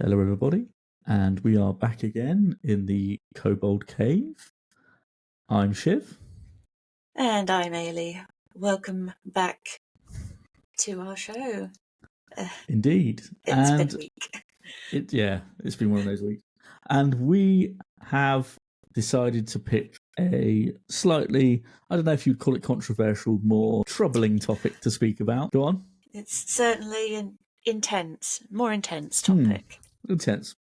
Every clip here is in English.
Hello, everybody, and we are back again in the Kobold Cave. I'm Shiv. And I'm Ailey. Welcome back to our show. Indeed. It's been a week. It's been one of those weeks. And we have decided to pick a slightly, I don't know if you'd call it controversial, more troubling topic to speak about. Go on. It's certainly an more intense topic. Intense.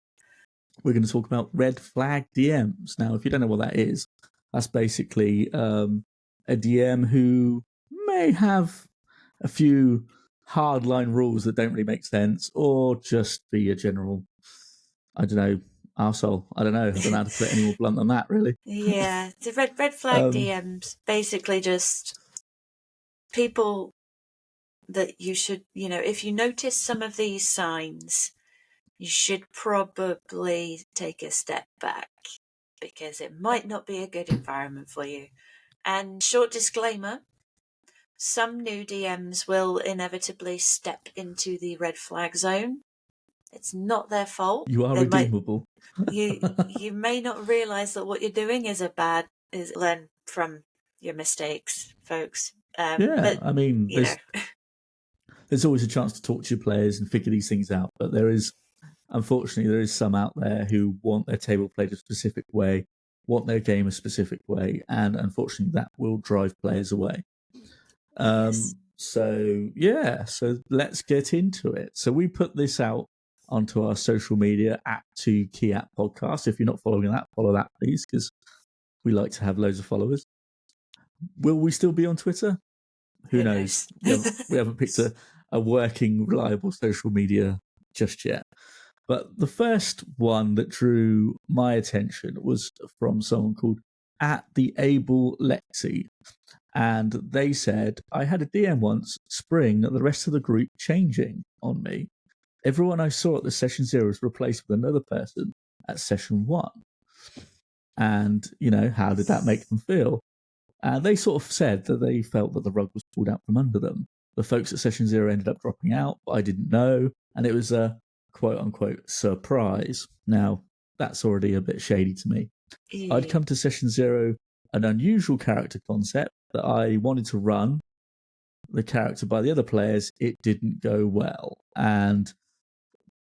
We're going to talk about red flag DMs. Now, if you don't know what that is, that's basically a DM who may have a few hardline rules that don't really make sense, or just be a general, I don't know, arsehole. I don't know how to put it any more blunt than that, really. Yeah, the red flag DMs, basically just people that you should, if you notice some of these signs, you should probably take a step back because it might not be a good environment for you. And short disclaimer, some new DMs will inevitably step into the red flag zone. It's not their fault. You are redeemable. You may not realise that what you're doing is learn from your mistakes, folks. But, I mean, there's always a chance to talk to your players and figure these things out, but unfortunately, there is some out there who want their table played a specific way, want their game a specific way, and unfortunately, that will drive players away. Yes. So let's get into it. So we put this out onto our social media @2KeyApp Podcast. If you're not following that, follow that, please, because we like to have loads of followers. Will we still be on Twitter? Who knows? We haven't picked a working, reliable social media just yet. But the first one that drew my attention was from someone called @TheAbleLexi. And they said, I had a DM once spring the rest of the group changing on me. Everyone I saw at the session 0 was replaced with another person at session 1. And, how did that make them feel? And they sort of said that they felt that the rug was pulled out from under them. The folks at session 0 ended up dropping out, but I didn't know. And it was a quote-unquote surprise. Now, that's already a bit shady to me. Yeah. I'd come to session 0, an unusual character concept that I wanted to run the character by the other players. It didn't go well. And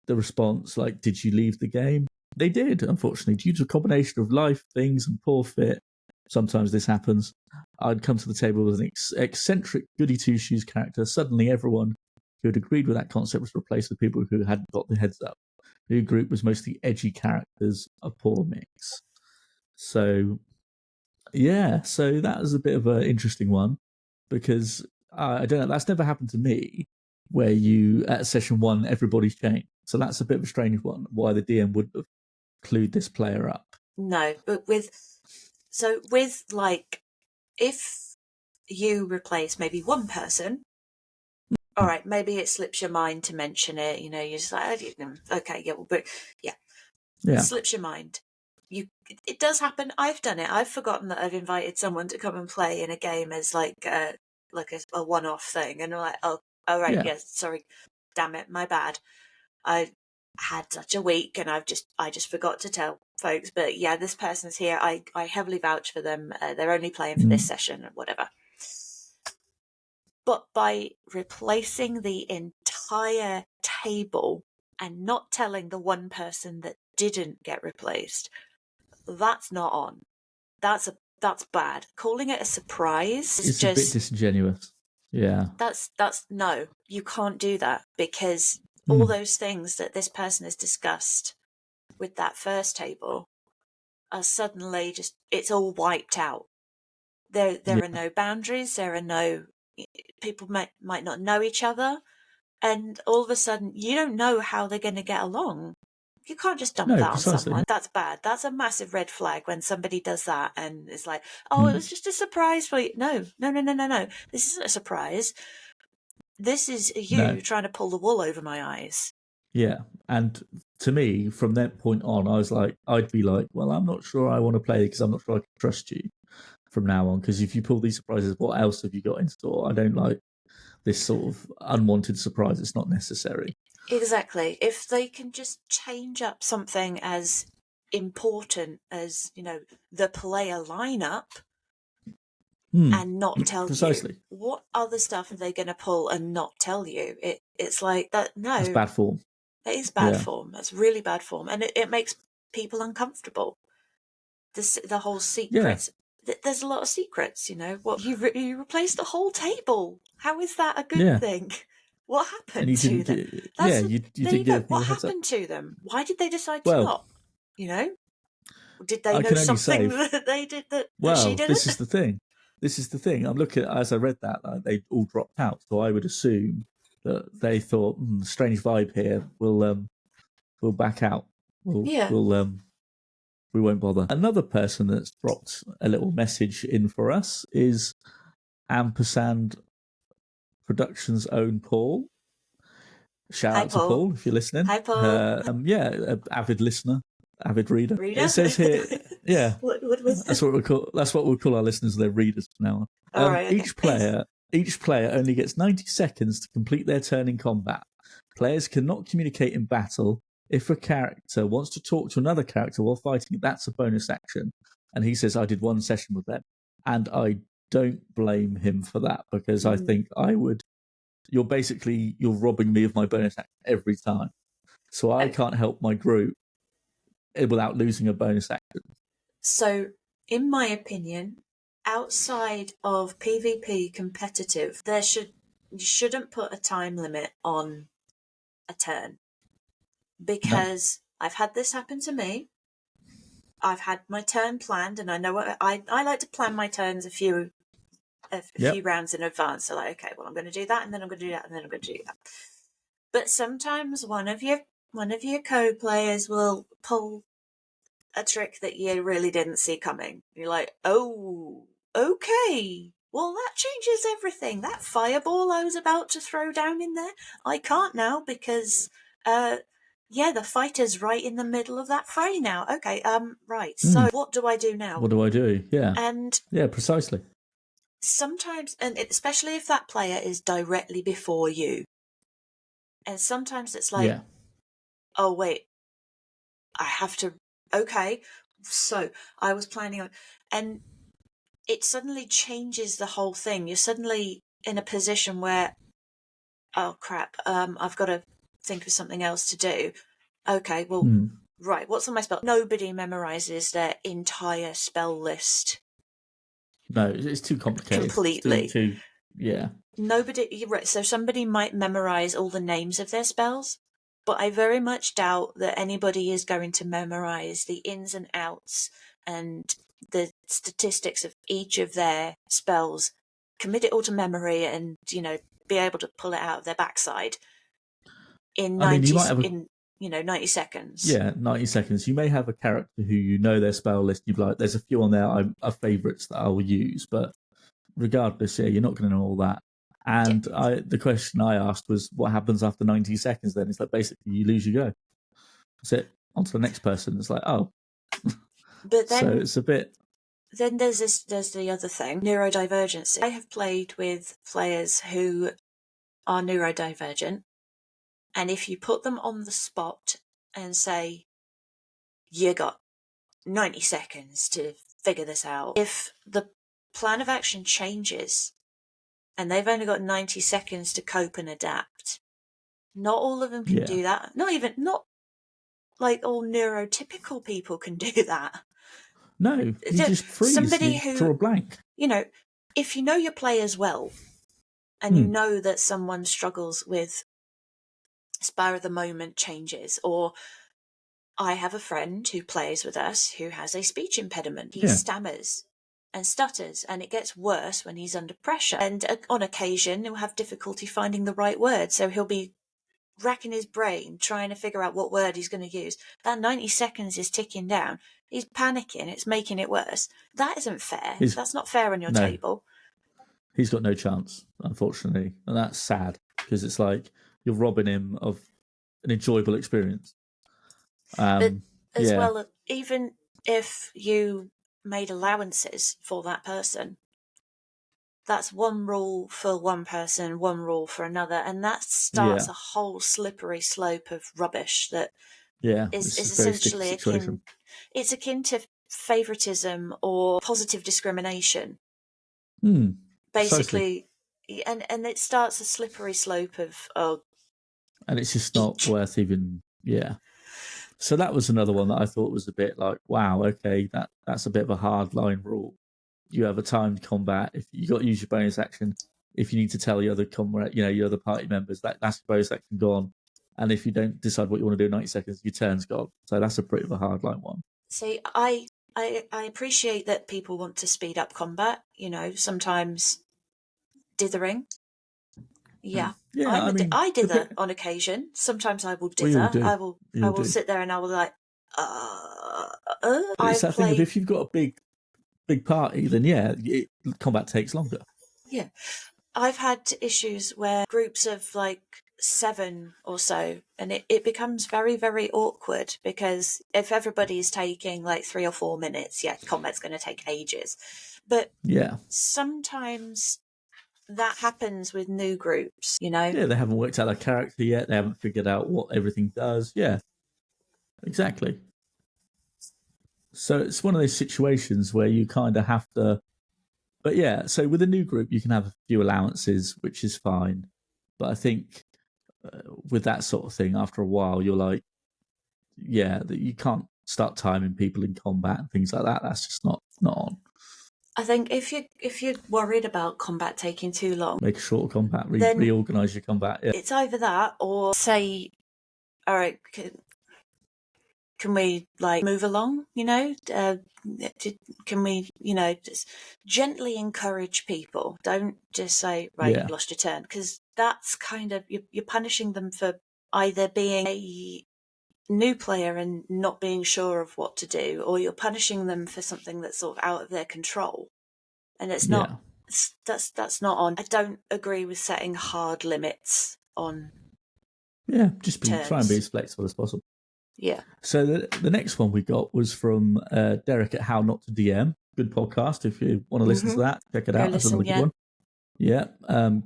the response, like, did you leave the game? They did, unfortunately, due to a combination of life things and poor fit. Sometimes this happens. I'd come to the table with an eccentric goody two-shoes character. Suddenly everyone who had agreed with that concept was replaced with people who hadn't got the heads up. The new group was mostly edgy characters, a poor mix. So that was a bit of an interesting one, because I don't know, that's never happened to me, where you, at session 1, everybody's changed. So that's a bit of a strange one, why the DM wouldn't have clued this player up. No, but if you replace maybe one person, all right, maybe it slips your mind to mention it, you're just like, okay, yeah, well, but yeah. It slips your mind. It does happen. I've done it. I've forgotten that I've invited someone to come and play in a game as like a one-off thing, and I'm like, oh right, yeah, sorry, damn it, my bad. I had such a week, and I just forgot to tell folks. But yeah, this person's here. I heavily vouch for them. They're only playing for this session, whatever. But by replacing the entire table and not telling the one person that didn't get replaced, that's not on. That's bad. Calling it a surprise is just a bit disingenuous. Yeah. That's no, you can't do that, because all those things that this person has discussed with that first table are suddenly just, it's all wiped out. There are no boundaries, there are no, people might not know each other, and all of a sudden you don't know how they're going to get along. You can't just dump that on someone. That's bad. That's a massive red flag when somebody does that and it's like, oh, it was just a surprise for you. No. This isn't a surprise. This is you trying to pull the wool over my eyes. Yeah. And to me, from that point on, I'd be like, well, I'm not sure I want to play because I'm not sure I can trust you from now on. Because if you pull these surprises, what else have you got in store? I don't like this sort of unwanted surprise. It's not necessary. Exactly. If they can just change up something as important as, the player lineup and not tell you, Precisely. what other stuff are they going to pull and not tell you? It's like that. That's No, bad form. that is bad Yeah. form. That's really bad form. And it makes people uncomfortable. The whole Yeah. secrets. There's a lot of secrets, What you replaced the whole table. How is that a good Yeah. thing? What And happened you to didn't them? get, That's yeah, a, you there you didn't go. give me What a heads up. happened to them? Why did they decide to Well, not? Did they I know can only something say, that they did that she well, didn't? This is the thing. I'm looking, as I read that, they all dropped out. So I would assume that they thought, strange vibe here. We'll back out. We'll, Yeah. we'll, we won't bother. Another person that's dropped a little message in for us is Ampersand Productions' own Paul. Shout Hi, out to Paul. Paul if you're listening. Hi, Paul. Avid listener, avid reader. It Reader? says here, yeah, what was that's what we'll call our listeners. Their readers from now on. All right, okay. Each player only gets 90 seconds to complete their turn in combat. Players cannot communicate in battle. If a character wants to talk to another character while fighting, that's a bonus action. And he says, I did one session with them. And I don't blame him for that, because I think I would. You're robbing me of my bonus action every time. So I can't help my group without losing a bonus action. So, in my opinion, outside of PvP competitive, you shouldn't put a time limit on a turn, No. because I've had this happen to me. I've had my turn planned, and I know I like to plan my turns a few rounds in advance. So, like, okay, well, I'm going to do that, and then I'm going to do that, and then I'm going to do that. But sometimes one of your co-players will pull a trick that you really didn't see coming. You're like, oh, okay. Well, that changes everything. That fireball I was about to throw down in there, I can't now because, the fighter's right in the middle of that fray now. Okay, right. So what do I do now? What do I do? Yeah. And yeah, precisely. sometimes, and especially if that player is directly before you, and sometimes it's like, oh wait, I have to. Okay, so I was planning on, and it suddenly changes the whole thing. You're suddenly in a position where, oh crap, I've got to think of something else to do. Okay, well, right, what's on my spell? Nobody memorizes their entire spell list. No, it's too complicated. Completely. Too, yeah. Nobody, right, so somebody might memorize all the names of their spells, but I very much doubt that anybody is going to memorize the ins and outs and the statistics of each of their spells, commit it all to memory, and be able to pull it out of their backside in I mean, you 90 might have 90 seconds. Yeah, 90 seconds. You may have a character who you know their spell list. You'd like, there's a few on there are favourites that I will use, but regardless, yeah, you're not going to know all that. And the question I asked was, what happens after 90 seconds then? It's like, basically, you lose, you go. That's it. On to the next person. It's like, oh. But then, so it's a bit. Then there's the other thing, neurodivergency. I have played with players who are neurodivergent, and if you put them on the spot and say, you got 90 seconds to figure this out, if the plan of action changes and they've only got 90 seconds to cope and adapt, not all of them can do that. Not like all neurotypical people can do that. No, you just freeze. Somebody You who, draw a blank. if you know your players well and you know that someone struggles with spur of the moment changes, or I have a friend who plays with us who has a speech impediment. He stammers and stutters, and it gets worse when he's under pressure. And on occasion, he'll have difficulty finding the right word. So he'll be racking his brain trying to figure out what word he's going to use. That 90 seconds is ticking down. He's panicking. It's making it worse. That isn't fair. That's not fair on your table. He's got no chance, unfortunately. And that's sad, because it's like you're robbing him of an enjoyable experience. But as well, even if you made allowances for that person, that's one rule for one person, one rule for another, and that starts Yeah. a whole slippery slope of rubbish that Yeah. is It's a very sticky essentially situation. it's akin to favoritism or positive discrimination. Precisely. Basically, and it starts a slippery slope of And it's just not each. worth even, yeah. So that was another one that I thought was a bit like, wow, okay, that's a bit of a hard line rule. You have a timed combat. If you got to use your bonus action, if you need to tell your other comrade, your other party members that's your bonus action gone. And if you don't decide what you want to do in 90 seconds, your turn's gone. So that's a pretty of a hard line one. See, I appreciate that people want to speed up combat. Sometimes dithering. Yeah, Yeah, I mean, I dither on occasion. Sometimes I will we all dither. do. I You all will do. sit there and I will like. But it's I've that thing of played. if you've got a big party, then yeah, combat takes longer. Yeah, I've had issues where groups of like 7 or so, and it becomes very, very awkward because if everybody's taking like 3 or 4 minutes, yeah, combat's going to take ages. But Yeah. sometimes that happens with new groups, Yeah, they haven't worked out their character yet. They haven't figured out what everything does. Yeah, exactly. So it's one of those situations where you kind of have to. But yeah, so with a new group, you can have a few allowances, which is fine. But I think with that sort of thing, after a while, you're like, yeah, that you can't start timing people in combat and things like that. That's just not on. I think if you're worried about combat taking too long, Make a shorter combat, then reorganize your combat. Yeah. it's either that or say, all right, can we like move along? Can we just gently encourage people? Don't just say, right, Yeah. you've lost your turn, because that's kind of you're punishing them for either being a new player and not being sure of what to do, or you're punishing them for something that's sort of out of their control, and it's not. Yeah. That's not on. I don't agree with setting hard limits on Yeah. Just try and be turns. as flexible as possible. Yeah. So the next one we got was from Derek at How Not to DM. Good podcast. If you want to listen to that, check it Go out. That's listen. another good Yeah. one. Yeah.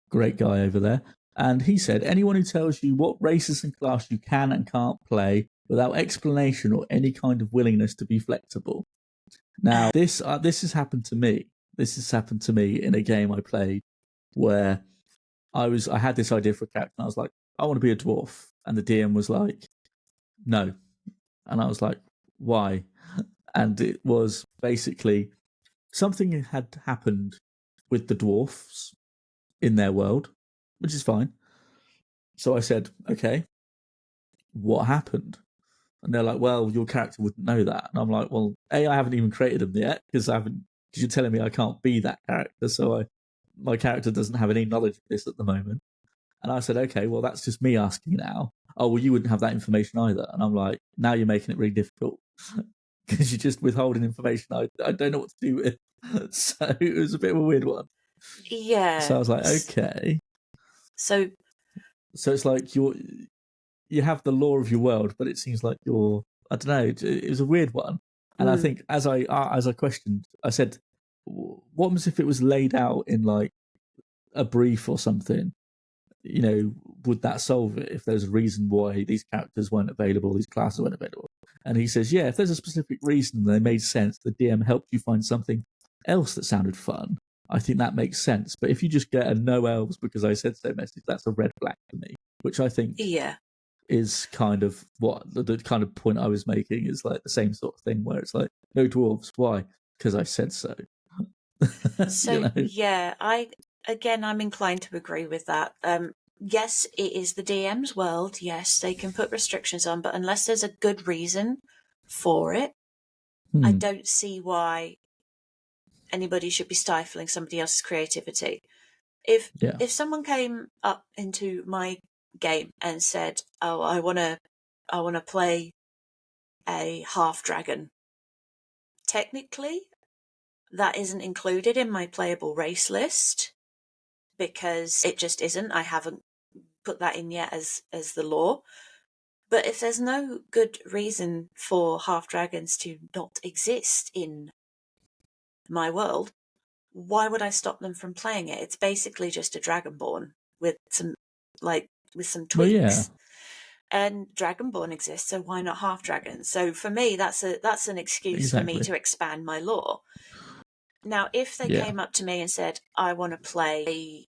Great guy over there. And he said, anyone who tells you what races and class you can and can't play without explanation or any kind of willingness to be flexible. Now, this has happened to me. This has happened to me in a game I played where I had this idea for a character and I was like, I want to be a dwarf. And the DM was like, no. And I was like, why? And it was basically something had happened with the dwarfs in their world, which is fine. So I said, okay, what happened? And they're like, well, your character wouldn't know that. And I'm like, well, I haven't even created them yet because you're telling me I can't be that character. So my character doesn't have any knowledge of this at the moment. And I said, okay, well, that's just me asking now. Oh, well, you wouldn't have that information either. And I'm like, now you're making it really difficult because you're just withholding information I don't know what to do with. So it was a bit of a weird one. Yeah. So I was like, okay. So it's like you have the law of your world, but it seems like I don't know. It was a weird one. And I think as I questioned, I said, what happens if it was laid out in like a brief or something? Would that solve it if there's a reason why these characters weren't available, these classes weren't available? And he says, yeah, if there's a specific reason they made sense, the DM helped you find something else that sounded fun, I think that makes sense. But if you just get a no elves because I said so message, that's a red flag for me, which I think is kind of what the kind of point I was making is like the same sort of thing where it's like, no dwarves, why? Because I said so. So yeah, I'm inclined to agree with that. Yes, it is the DM's world. Yes, they can put restrictions on, but unless there's a good reason for it, I don't see why anybody should be stifling somebody else's creativity. If someone came up into my game and said, "Oh, I want to play a half dragon," technically that isn't included in my playable race list because it just isn't. I haven't put that in yet as the law. But if there's no good reason for half dragons to not exist in my world, why would I stop them from playing it? It's basically just a Dragonborn with some tweaks. Well, yeah, And Dragonborn exists, so why not half dragons? So for me, that's an excuse for me exactly. to expand my lore. Now, if they Yeah, came up to me and said, I want to play,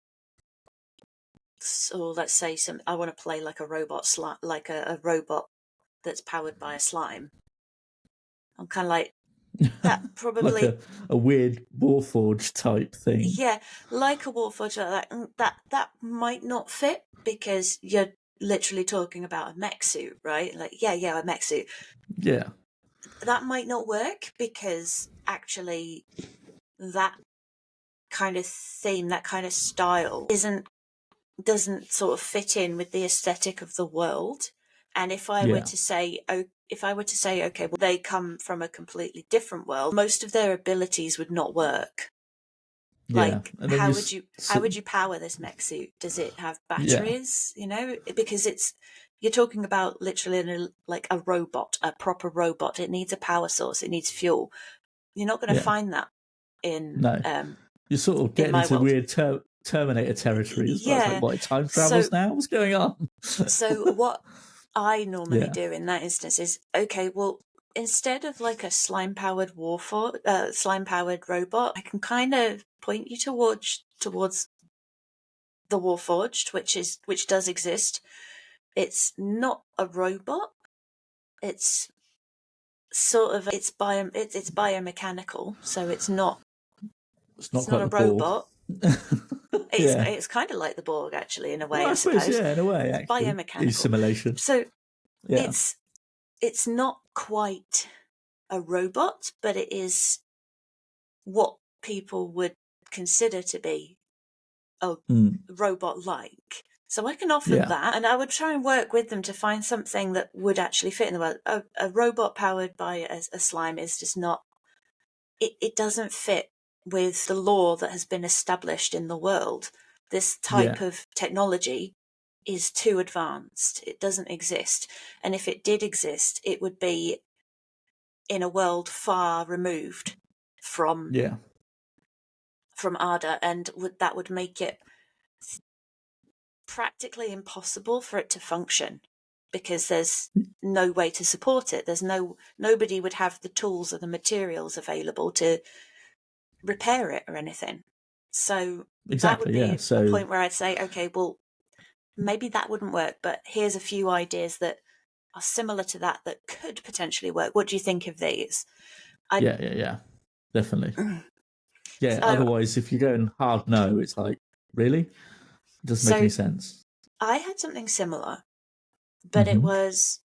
or let's say I want to play like a robot like a robot that's powered by a slime. I'm kind of like, that like probably, a weird Warforged type thing. yeah, like a Warforged like that might not fit, because you're literally talking about a mech suit, right? Like, yeah, a mech suit. Yeah, That might not work, because actually that kind of theme, that kind of style doesn't sort of fit in with the aesthetic of the world. And if I were yeah, to say, okay, well, they come from a completely different world, most of their abilities would not work. yeah. Like, And then how would you power this mech suit? Does it have yeah, batteries? Because you're talking about literally like a robot, a proper robot. It needs a power source. It needs fuel. You're not going to yeah. find that in No, you're sort of getting my into world. weird Terminator territory as well. It's like, Yeah. what, it time So travels now? What's going on? so what I normally Yeah, do in that instance is, okay, well, instead of like a slime powered slime powered robot, I can kind of point you towards the Warforged, which does exist. It's not a robot. It's sort of it's biomechanical, so it's not it's not a quite the Borg. robot. Yeah. It's kind of like the Borg, actually, in a way, Well, I I suppose, suppose. yeah, in a way, It's actually, is biomechanical. simulation. So Yeah, it's not quite a robot, but it is what people would consider to be a robot-like. So I can offer yeah, that, and I would try and work with them to find something that would actually fit in the world. A robot powered by a slime is just not. It doesn't fit with the lore that has been established in the world. This yeah, type of technology is too advanced. It doesn't exist. And if it did exist, it would be in a world far removed from yeah, Arda, and that would make it practically impossible for it to function, because there's no way to support it. Nobody would have the tools or the materials available to repair it or anything. So that would exactly. Yeah. be a So, point where I'd say, okay, well, maybe that wouldn't work, but here's a few ideas that are similar to that could potentially work. What do you think of these? yeah, definitely. Yeah. So, Otherwise, if you're going hard no, it's like, really? It doesn't make any so sense. I had something similar, but it Mm-hmm. was,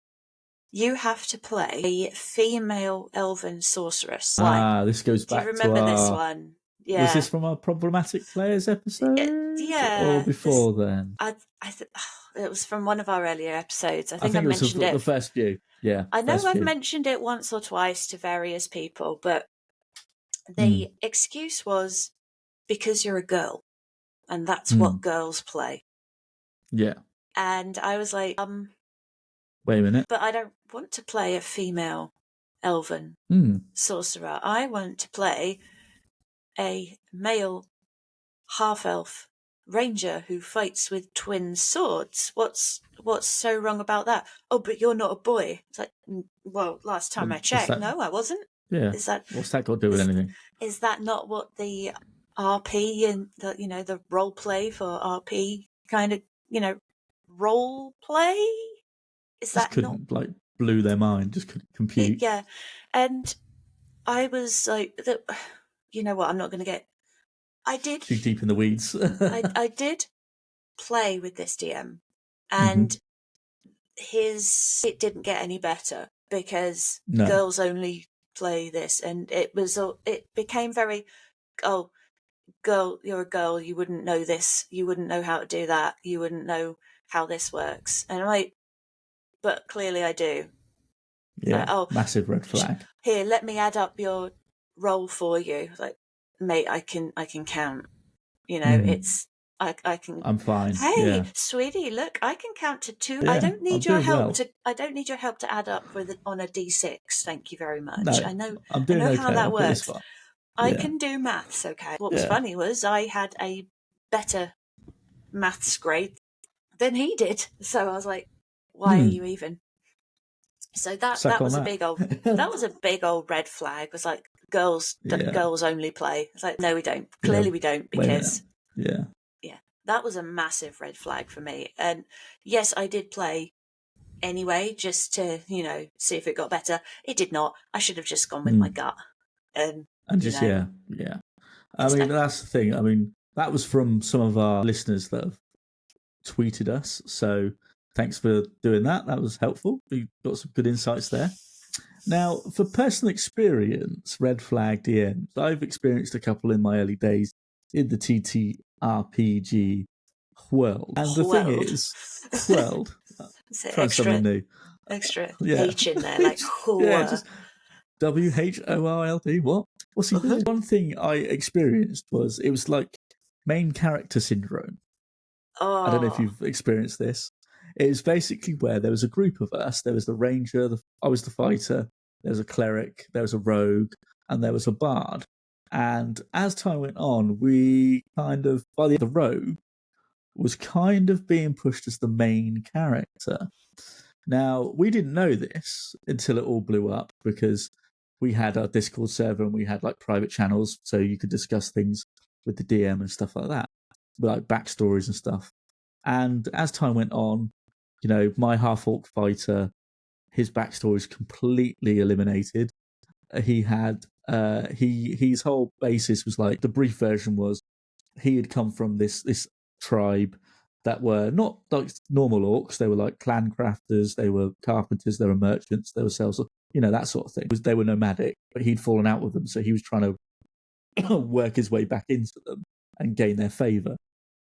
you have to play a female elven sorceress. Why? This goes Do you back to remember this one? Was Yeah. this from our problematic players episode or Yeah. before then? It was from one of our earlier episodes. I I think I think it was mentioned the it. first few. Yeah, I know first I've few. mentioned it once or twice to various people, but Mm. the excuse was because you're a girl and that's what Mm. girls play. Yeah. And I was like, Wait a minute. but I don't want to play a female elven Mm. sorcerer. I want to play a male half-elf ranger who fights with twin swords. What's so wrong about that? Oh, but you're not a boy. It's like, well, last time I What's checked, that? no, I wasn't. Yeah. Is that What's that got to do with anything? is that not what the RP and the role play for RP kind of role play? Is Just that not couldn't blew their mind. Just couldn't it? compute. Yeah, and I was like, you know what? I'm not going to get. I did. Too deep in the weeds. I did play with this DM, Mm-hmm. and it didn't get any better, because No. girls only play this, and it became very, oh, girl, you're a girl, you wouldn't know this, you wouldn't know how to do that, you wouldn't know how this works. And I'm like, but clearly I do. Yeah. Oh, Massive red flag. here, let me add up your roll for you. Like, mate, I can count. It's I can. I'm fine. Hey, Yeah. sweetie, look, I can count to 2. Yeah. I don't need your doing help well. to add up on a D6. Thank you very much. No. I know I'm doing how okay. that I'll put this works. far. I can do maths, okay. What was funny was I had a better maths grade than he did. So I was like, why are you even? So that was a big old red flag. It was like girls only play. It's like, no, we don't. Clearly we don't, because that was a massive red flag for me. And yes, I did play anyway, just to, see if it got better. It did not. I should have just gone with my gut. And just, I mean, that's the thing. I mean, that was from some of our listeners that have tweeted us. So thanks for doing that. That was helpful. We got some good insights there. Now, for personal experience, red flag DMs, I've experienced a couple in my early days in the TTRPG world. And the thing is, world, try something new. Extra H in there, like just WHORLD. What? What's he doing? One thing I experienced was, it was like main character syndrome. Oh. I don't know if you've experienced this. It was basically where there was a group of us. There was the ranger, I was the fighter, there was a cleric, there was a rogue, and there was a bard. And as time went on, we kind of, by the end, the rogue was kind of being pushed as the main character. Now, we didn't know this until it all blew up, because we had our Discord server and we had like private channels, so you could discuss things with the DM and stuff like that, like backstories and stuff. And as time went on, my half-orc fighter, his backstory is completely eliminated. He had his whole basis was like, the brief version was, he had come from this tribe that were not like normal orcs. They were like clan crafters, they were carpenters, they were merchants, they were sellers, that sort of thing. They were nomadic, but he'd fallen out with them, so he was trying to work his way back into them and gain their favor.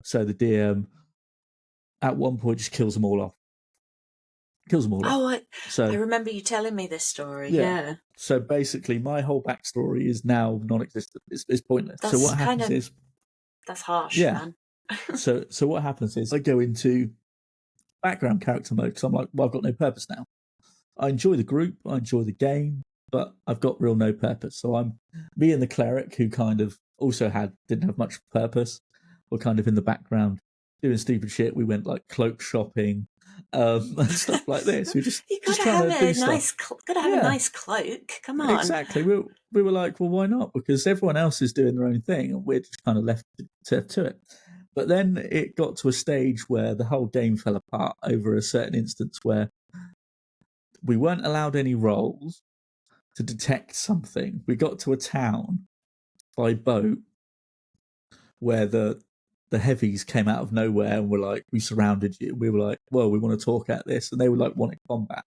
So the DM at one point just kills them all off. I remember you telling me this story. Yeah. So basically, my whole backstory is now non-existent. It's pointless. So what happens is, that's harsh, man. so what happens is, I go into background character mode, because I'm like, well, I've got no purpose now. I enjoy the group, I enjoy the game, but I've got real no purpose. So I'm me and the cleric, who kind of also didn't have much purpose. We're kind of in the background doing stupid shit. We went like cloak shopping, and stuff like this. We just trying to do stuff. Gotta have a nice cloak. Come on. Exactly. We were like, well, why not? Because everyone else is doing their own thing, and we're just kind of left to it. But then it got to a stage where the whole game fell apart over a certain instance where we weren't allowed any rolls to detect something. We got to a town by boat where the heavies came out of nowhere and were like, we surrounded you. We were like, well, we want to talk at this. And they were like, wanting combat.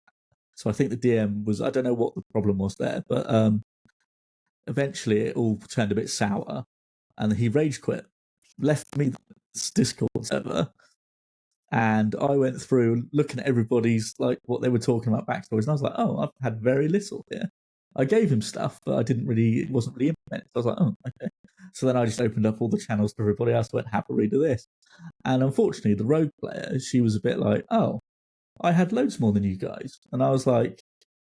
So I think the DM was, I don't know what the problem was there, but eventually it all turned a bit sour and he rage quit, left me this Discord server. And I went through looking at everybody's, like, what they were talking about backstories. And I was like, oh, I've had very little here. I gave him stuff, but it wasn't really implemented. So I was like, oh, okay. So then I just opened up all the channels to everybody else, went, have a read of this. And unfortunately, the rogue player, she was a bit like, oh, I had loads more than you guys. And I was like,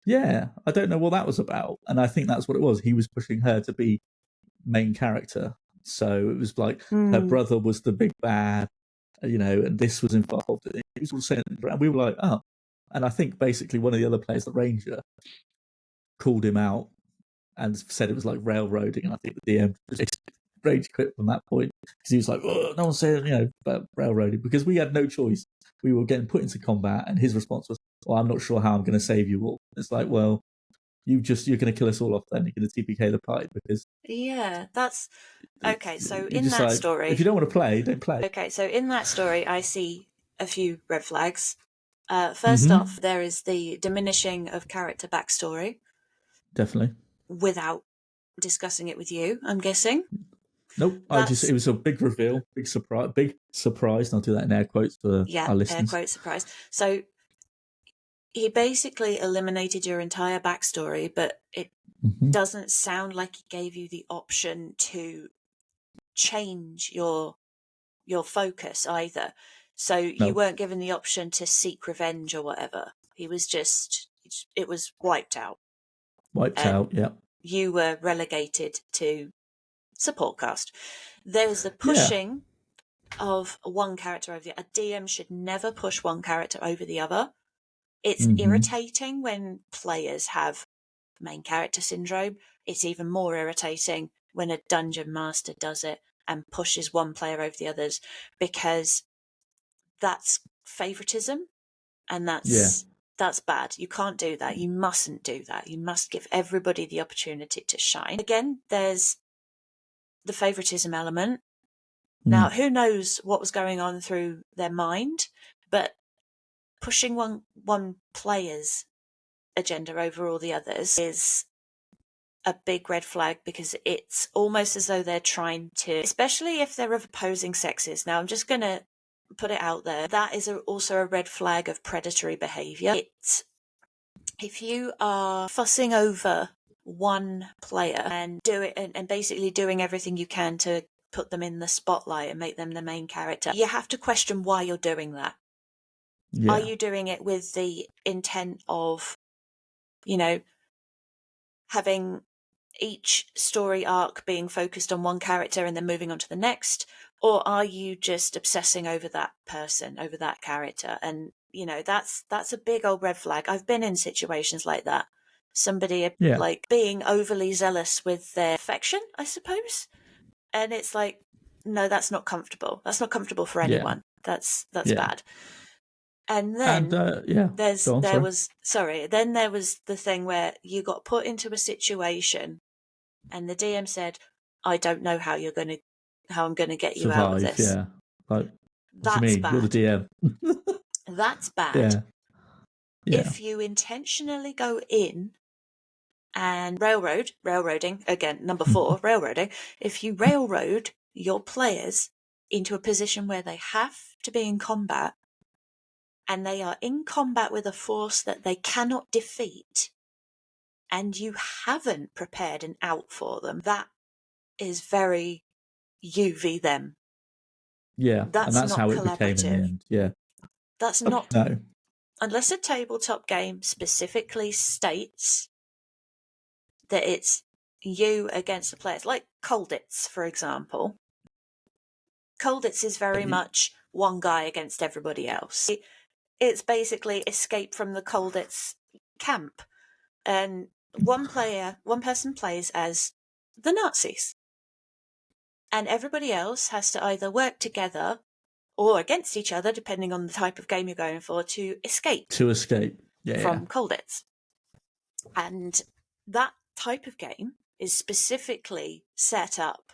yeah, I don't know what that was about. And I think that's what it was. He was pushing her to be main character. So it was like her brother was the big bad, and this was involved. It was all centered around. We were like, oh. And I think basically one of the other players, the ranger, called him out and said it was like railroading. And I think the DM just rage quit from that point, because he was like, oh, no one said, about railroading, because we had no choice. We were getting put into combat, and his response was, well, I'm not sure how I'm going to save you all. It's like, well, you're going to kill us all off then. You're going to TPK the party, because... Yeah, that's... Okay, so in that story... If you don't want to play, don't play. Okay, so in that story, I see a few red flags. First off, there is the diminishing of character backstory. Definitely. Without discussing it with you, I'm guessing. Nope, it was a big reveal, big surprise, and I'll do that in air quotes for our listeners. Air quote surprise. So he basically eliminated your entire backstory, but it doesn't sound like he gave you the option to change your focus either. So you weren't given the option to seek revenge or whatever. He was it was wiped out. Wiped out, yeah. You were relegated to support cast. There's the pushing of one character over the other. A DM should never push one character over the other. It's irritating when players have main character syndrome. It's even more irritating when a dungeon master does it and pushes one player over the others, because that's favoritism, and that's bad. You can't do that. You mustn't do that. You must give everybody the opportunity to shine. Again, there's the favoritism element. Now, who knows what was going on through their mind, but pushing one player's agenda over all the others is a big red flag, because it's almost as though they're trying to, especially if they're of opposing sexes. Now, I'm just going to put it out there. That is also a red flag of predatory behavior. If you are fussing over one player and basically doing everything you can to put them in the spotlight and make them the main character, you have to question why you're doing that. Are you doing it with the intent of, having each story arc being focused on one character and then moving on to the next? Or are you just obsessing over that person, over that character? And, that's a big old red flag. I've been in situations like that. Somebody like being overly zealous with their affection, I suppose. And it's like, no, that's not comfortable. That's not comfortable for anyone. That's bad. And then then there was the thing where you got put into a situation and the DM said, I don't know how I'm gonna get you out of this. Yeah. Like, what do you mean? Bad. You're the DM. That's bad. Yeah. If you intentionally go in and railroading, again, number 4, railroading, if you railroad your players into a position where they have to be in combat, and they are in combat with a force that they cannot defeat, and you haven't prepared an out for them, that is very UV them. Yeah, that's and that's not how it collaborative. became in the end. Yeah. That's not... No. Unless a tabletop game specifically states that it's you against the players, like Kobolds, for example. Kobolds is very much one guy against everybody else. It's basically escape from the Kobolds camp, and one person plays as the Nazis, and everybody else has to either work together or against each other, depending on the type of game you're going for, to escape from Kobolds. And that type of game is specifically set up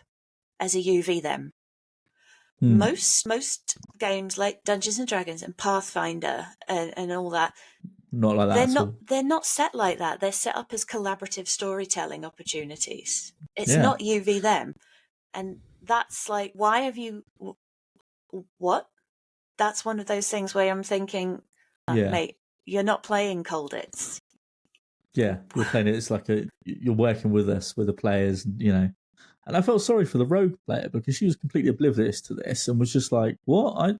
as a UV them. Most games like Dungeons and Dragons and Pathfinder and all that, not like that. They're not set like that. They're set up as collaborative storytelling opportunities. It's not UV them, and that's like, why have you? What? That's one of those things where I'm thinking, mate, you're not playing Kobolds. Yeah, you're playing it. It's like you're working with us, with the players, And I felt sorry for the rogue player because she was completely oblivious to this and was just like, "What?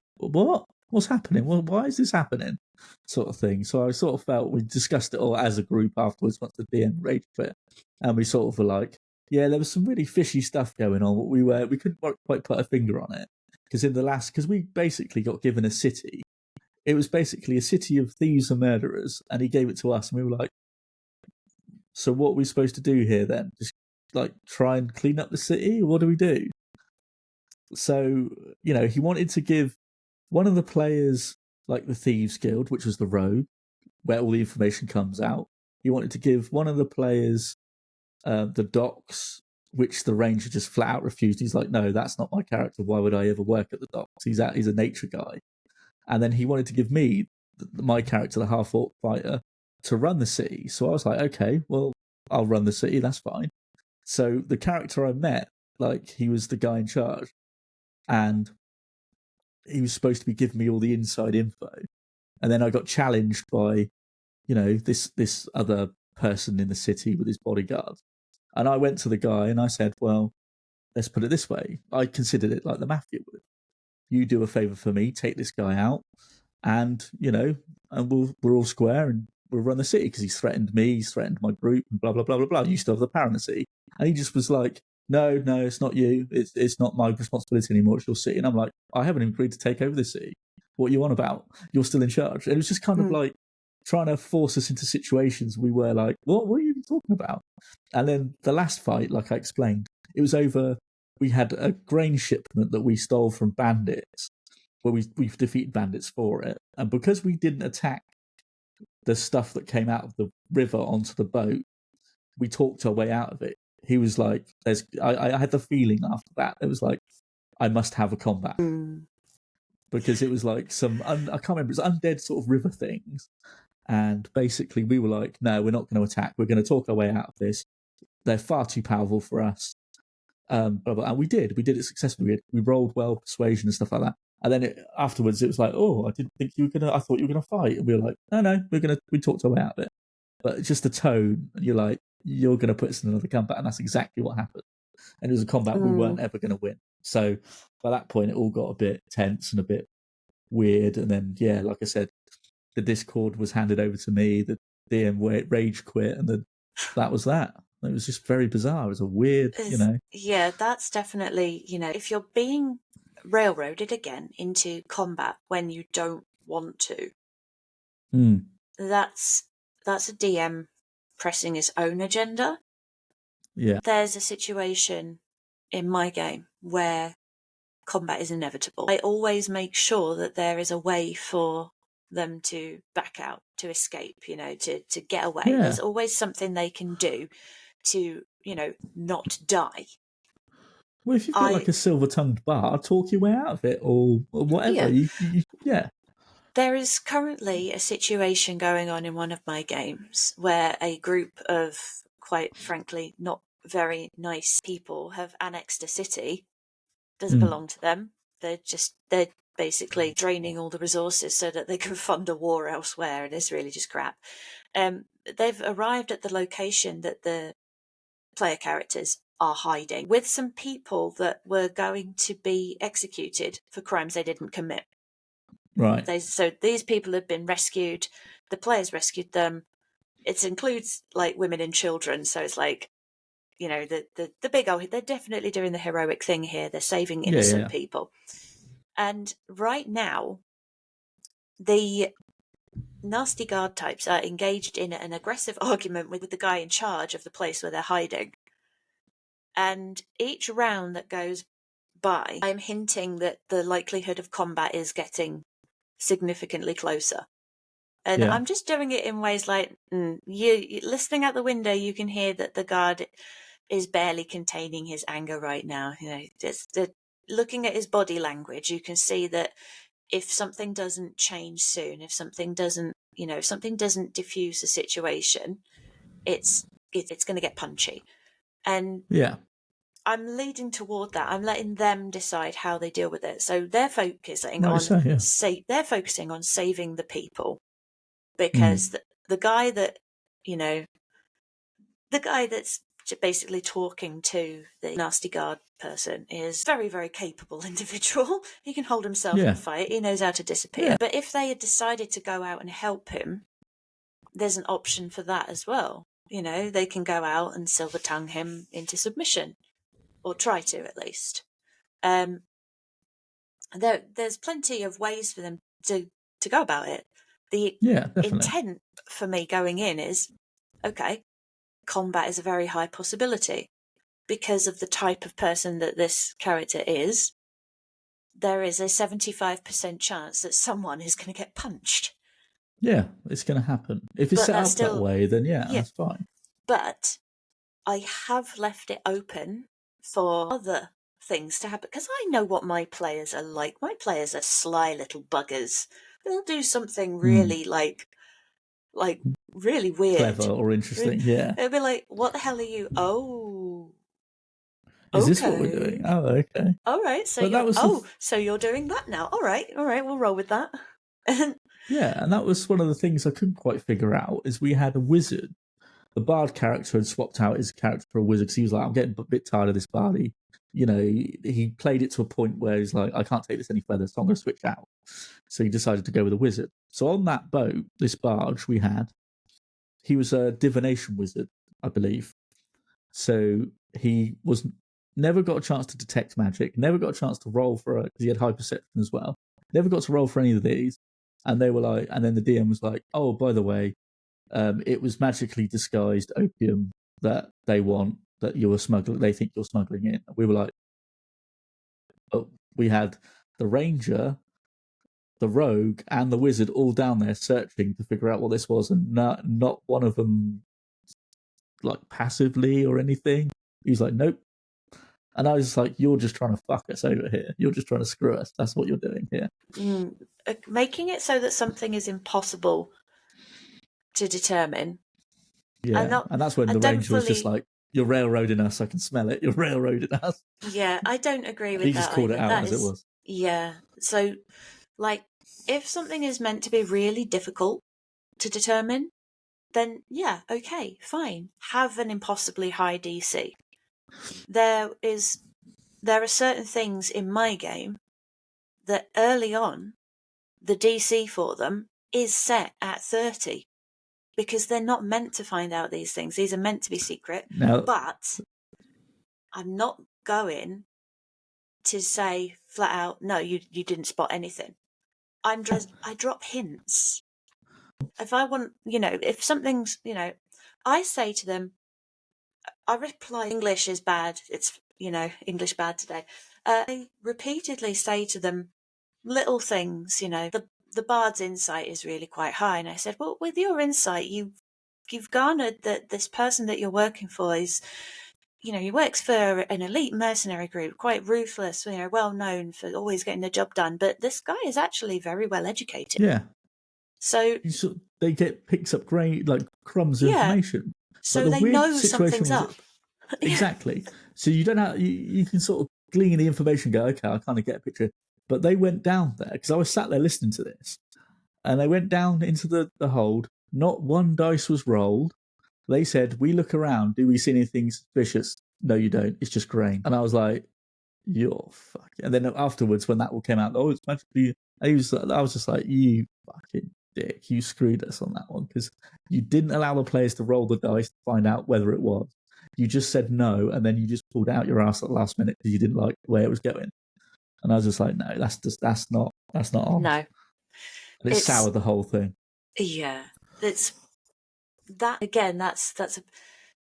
What's happening? Why is this happening?" Sort of thing. So I sort of felt we discussed it all as a group afterwards once the DM rage quit, and we sort of were like, "Yeah, there was some really fishy stuff going on, but we couldn't quite put a finger on it because we basically got given a city. It was basically a city of thieves and murderers, and he gave it to us, and we were like, so what are we supposed to do here then? Just like try and clean up the city? What do we do? So, he wanted to give one of the players like the Thieves Guild, which was the rogue, where all the information comes out. He wanted to give one of the players the docks, which the ranger just flat out refused. He's like, no, that's not my character. Why would I ever work at the docks? He's a nature guy. And then he wanted to give me, my character, the half-orc fighter, to run the city. So I was like, okay, well, I'll run the city. That's fine. So the character I met, like, he was the guy in charge, and he was supposed to be giving me all the inside info. And then I got challenged by, this other person in the city with his bodyguards. And I went to the guy and I said, well, let's put it this way. I considered it like the mafia would. You do a favor for me, take this guy out, and, and we're all square and we'll run the city, because he's threatened me, he's threatened my group, and blah, blah, blah, blah, blah. You still have the power in the city. And he just was like, no, it's not you. It's not my responsibility anymore. It's your city. And I'm like, I haven't agreed to take over this city. What are you on about? You're still in charge. And it was just kind of like trying to force us into situations we were like, what are you even talking about? And then the last fight, like I explained, it was over. We had a grain shipment that we stole from bandits, where we've defeated bandits for it. And because we didn't attack the stuff that came out of the river onto the boat, we talked our way out of it. He was like, I had the feeling after that, it was like, I must have a combat. Because it was like I can't remember, it's undead sort of river things. And basically we were like, no, we're not going to attack. We're going to talk our way out of this. They're far too powerful for us. And we did it successfully. We rolled well, persuasion and stuff like that. And then afterwards it was like, oh, I didn't think you were going to, I thought you were going to fight. And we were like, no, we talked our way out of it. But just the tone, you're like, you're going to put us in another combat. And that's exactly what happened. And it was a combat we weren't ever going to win. So by that point, it all got a bit tense and a bit weird. And then, yeah, like I said, the Discord was handed over to me. The DM rage quit, and that was that. It was just very bizarre. It was a weird, Yeah, that's definitely, if you're being railroaded again into combat when you don't want to, that's a DM pressing his own agenda. Yeah. There's a situation in my game where combat is inevitable. I always make sure that there is a way for them to back out, to escape, to get away. Yeah. There's always something they can do to, not die. Well, if you've got like a silver-tongued bard, talk your way out of it, or whatever. Yeah. There is currently a situation going on in one of my games where a group of, quite frankly, not very nice people have annexed a city. Doesn't belong to them. They're basically draining all the resources so that they can fund a war elsewhere, and it's really just crap. They've arrived at the location that the player characters are hiding with some people that were going to be executed for crimes they didn't commit. Right. So these people have been rescued. The players rescued them. It includes like women and children. So it's like, the big old, they're definitely doing the heroic thing here. They're saving innocent people. And right now, the nasty guard types are engaged in an aggressive argument with the guy in charge of the place where they're hiding. And each round that goes by, I'm hinting that the likelihood of combat is getting significantly closer. And I'm just doing it in ways like, you listening out the window, you can hear that the guard is barely containing his anger right now. Looking at his body language, you can see that if something doesn't change soon, if something doesn't diffuse the situation, it's going to get punchy. And I'm leading toward that. I'm letting them decide how they deal with it. So they're focusing they're focusing on saving the people, because the guy that the guy that's basically talking to the nasty guard person is very, very capable individual. He can hold himself in a fight. He knows how to disappear. But if they had decided to go out and help him, there's an option for that as well. They can go out and silver tongue him into submission, or try to at least. There's plenty of ways for them to go about it. The intent for me going in is, okay, combat is a very high possibility. Because of the type of person that this character is, there is a 75% chance that someone is going to get punched. Yeah, it's going to happen. If it's set up that way, then that's fine. But I have left it open for other things to happen, because I know what my players are like. My players are sly little buggers. They'll do something really like really weird, clever or interesting. Yeah, they'll be like, "What the hell are you? Oh, is this what we're doing? Oh, okay. All right. So so you're doing that now. All right. We'll roll with that." Yeah, and that was one of the things I couldn't quite figure out. Is we had a wizard. The bard character had swapped out his character for a wizard because he was like, I'm getting a bit tired of this bard. He played it to a point where he's like, I can't take this any further, so I'm going to switch out. So he decided to go with a wizard. So on that boat, this barge we had, he was a divination wizard, I believe. So he was never got a chance to detect magic, never got a chance to roll for it because he had high perception as well. Never got to roll for any of these. And they were like, and then the DM was like, oh, by the way, it was magically disguised opium that they want, that you were smuggling, they think you're smuggling in. We were like, oh, we had the ranger, the rogue, and the wizard all down there searching to figure out what this was, and not one of them like passively or anything. He's like, nope. And I was like, you're just trying to fuck us over here. You're just trying to screw us. That's what you're doing here. Making it so that something is impossible to determine. Yeah, and that's when the ranger was just like, you're railroading us. I can smell it. You're railroading us. Yeah, I don't agree with that. He just called it out as it was. Yeah. So, like, if something is meant to be really difficult to determine, then yeah, okay, fine. Have an impossibly high DC. There are certain things in my game that early on, the DC for them is set at 30. Because they're not meant to find out these things. These are meant to be secret. Now, but I'm not going to say flat out, no, you didn't spot anything. I drop hints. If I want, if something's, I say to them, I reply, English is bad. It's, English bad today. I repeatedly say to them little things, the bard's insight is really quite high. And I said, well, with your insight, you've garnered that this person that you're working for is, he works for an elite mercenary group, quite ruthless, well known for always getting the job done. But this guy is actually very well educated. Yeah. So they get picked up great crumbs of information. So they know something's up. Exactly. So you don't have you can sort of glean the information and go, okay, I kind of get a picture. But they went down there because I was sat there listening to this, and they went down into the hold. Not one dice was rolled. They said, we look around. Do we see anything suspicious? No, you don't. It's just grain. And I was like, you're fucking. And then afterwards, when that all came out, oh, it's magically. I was just like, you fucking dick. You screwed us on that one because you didn't allow the players to roll the dice to find out whether it was. You just said no, and then you just pulled out your ass at the last minute because you didn't like the way it was going. And I was just like, no, that's not on. No. And it soured the whole thing. Yeah. It's that again, that's a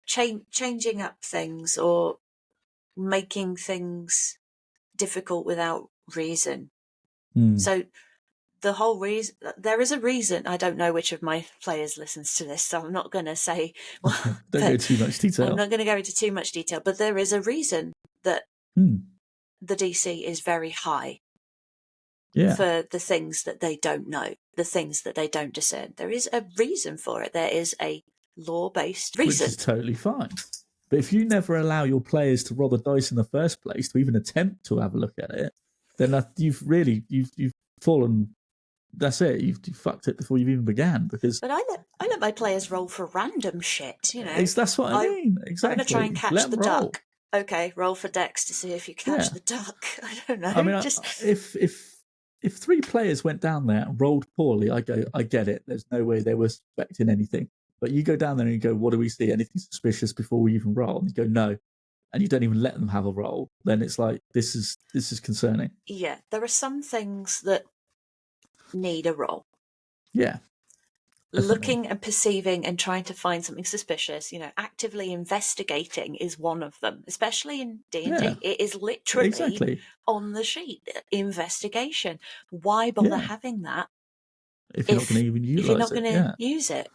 changing up things or making things difficult without reason. So the whole reason, there is a reason. I don't know which of my players listens to this, so I'm not going to say. Well, don't go too much detail. I'm not going to go into too much detail, but there is a reason that the DC is very high. Yeah. For the things that they don't know, the things that they don't discern. There is a reason for it. There is a law-based reason. Which is totally fine. But if you never allow your players to roll the dice in the first place, to even attempt to have a look at it, then you've fallen. That's it. You've fucked it before you've even began. But I let my players roll for random shit. That's what I mean. Exactly. I'm going to try and catch the duck. Okay, roll for Dex to see if you catch the duck. I don't know. I mean, if three players went down there and rolled poorly, I get it. There's no way they were expecting anything. But you go down there and you go, what do we see? Anything suspicious before we even roll? And you go, no. And you don't even let them have a roll. Then it's like, this is concerning. Yeah, there are some things that need a roll. Yeah. Definitely. Looking and perceiving and trying to find something suspicious, actively investigating is one of them, especially in D&D. Yeah. It is literally on the sheet. Investigation. Why bother having that if you're not going to even use it? If you're not going to use it.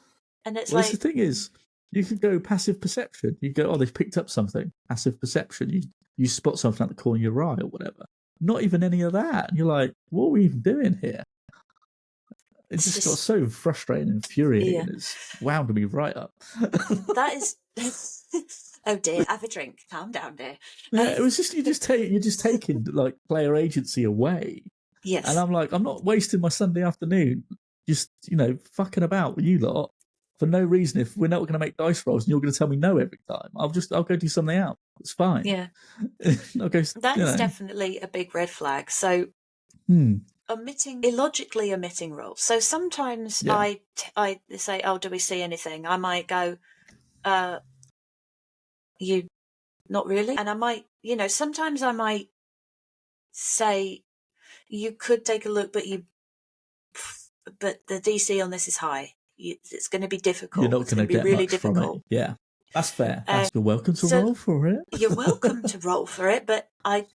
And it's the thing is, you could go passive perception. You go, oh, they've picked up something. Passive perception. You spot something at the corner of your eye or whatever. Not even any of that. And you're like, what are we even doing here? It just got so frustrating and infuriating. Yeah. It's wound me right up. That is. Oh dear, have a drink. Calm down, dear. Yeah, it was just you're just taking like player agency away. Yes. And I'm like, I'm not wasting my Sunday afternoon just fucking about with you lot for no reason. If we're not going to make dice rolls and you're going to tell me no every time, I'll go do something else. It's fine. Yeah. That is definitely a big red flag. So. Illogically omitting rolls. So sometimes I say, oh, do we see anything? I might go, you not really. And I might, sometimes I might say, you could take a look, but the DC on this is high. It's going to be difficult. You're not It's going going to to be get really much difficult. from it. Yeah, that's fair. You're welcome to so roll for it. You're welcome to roll for it, but I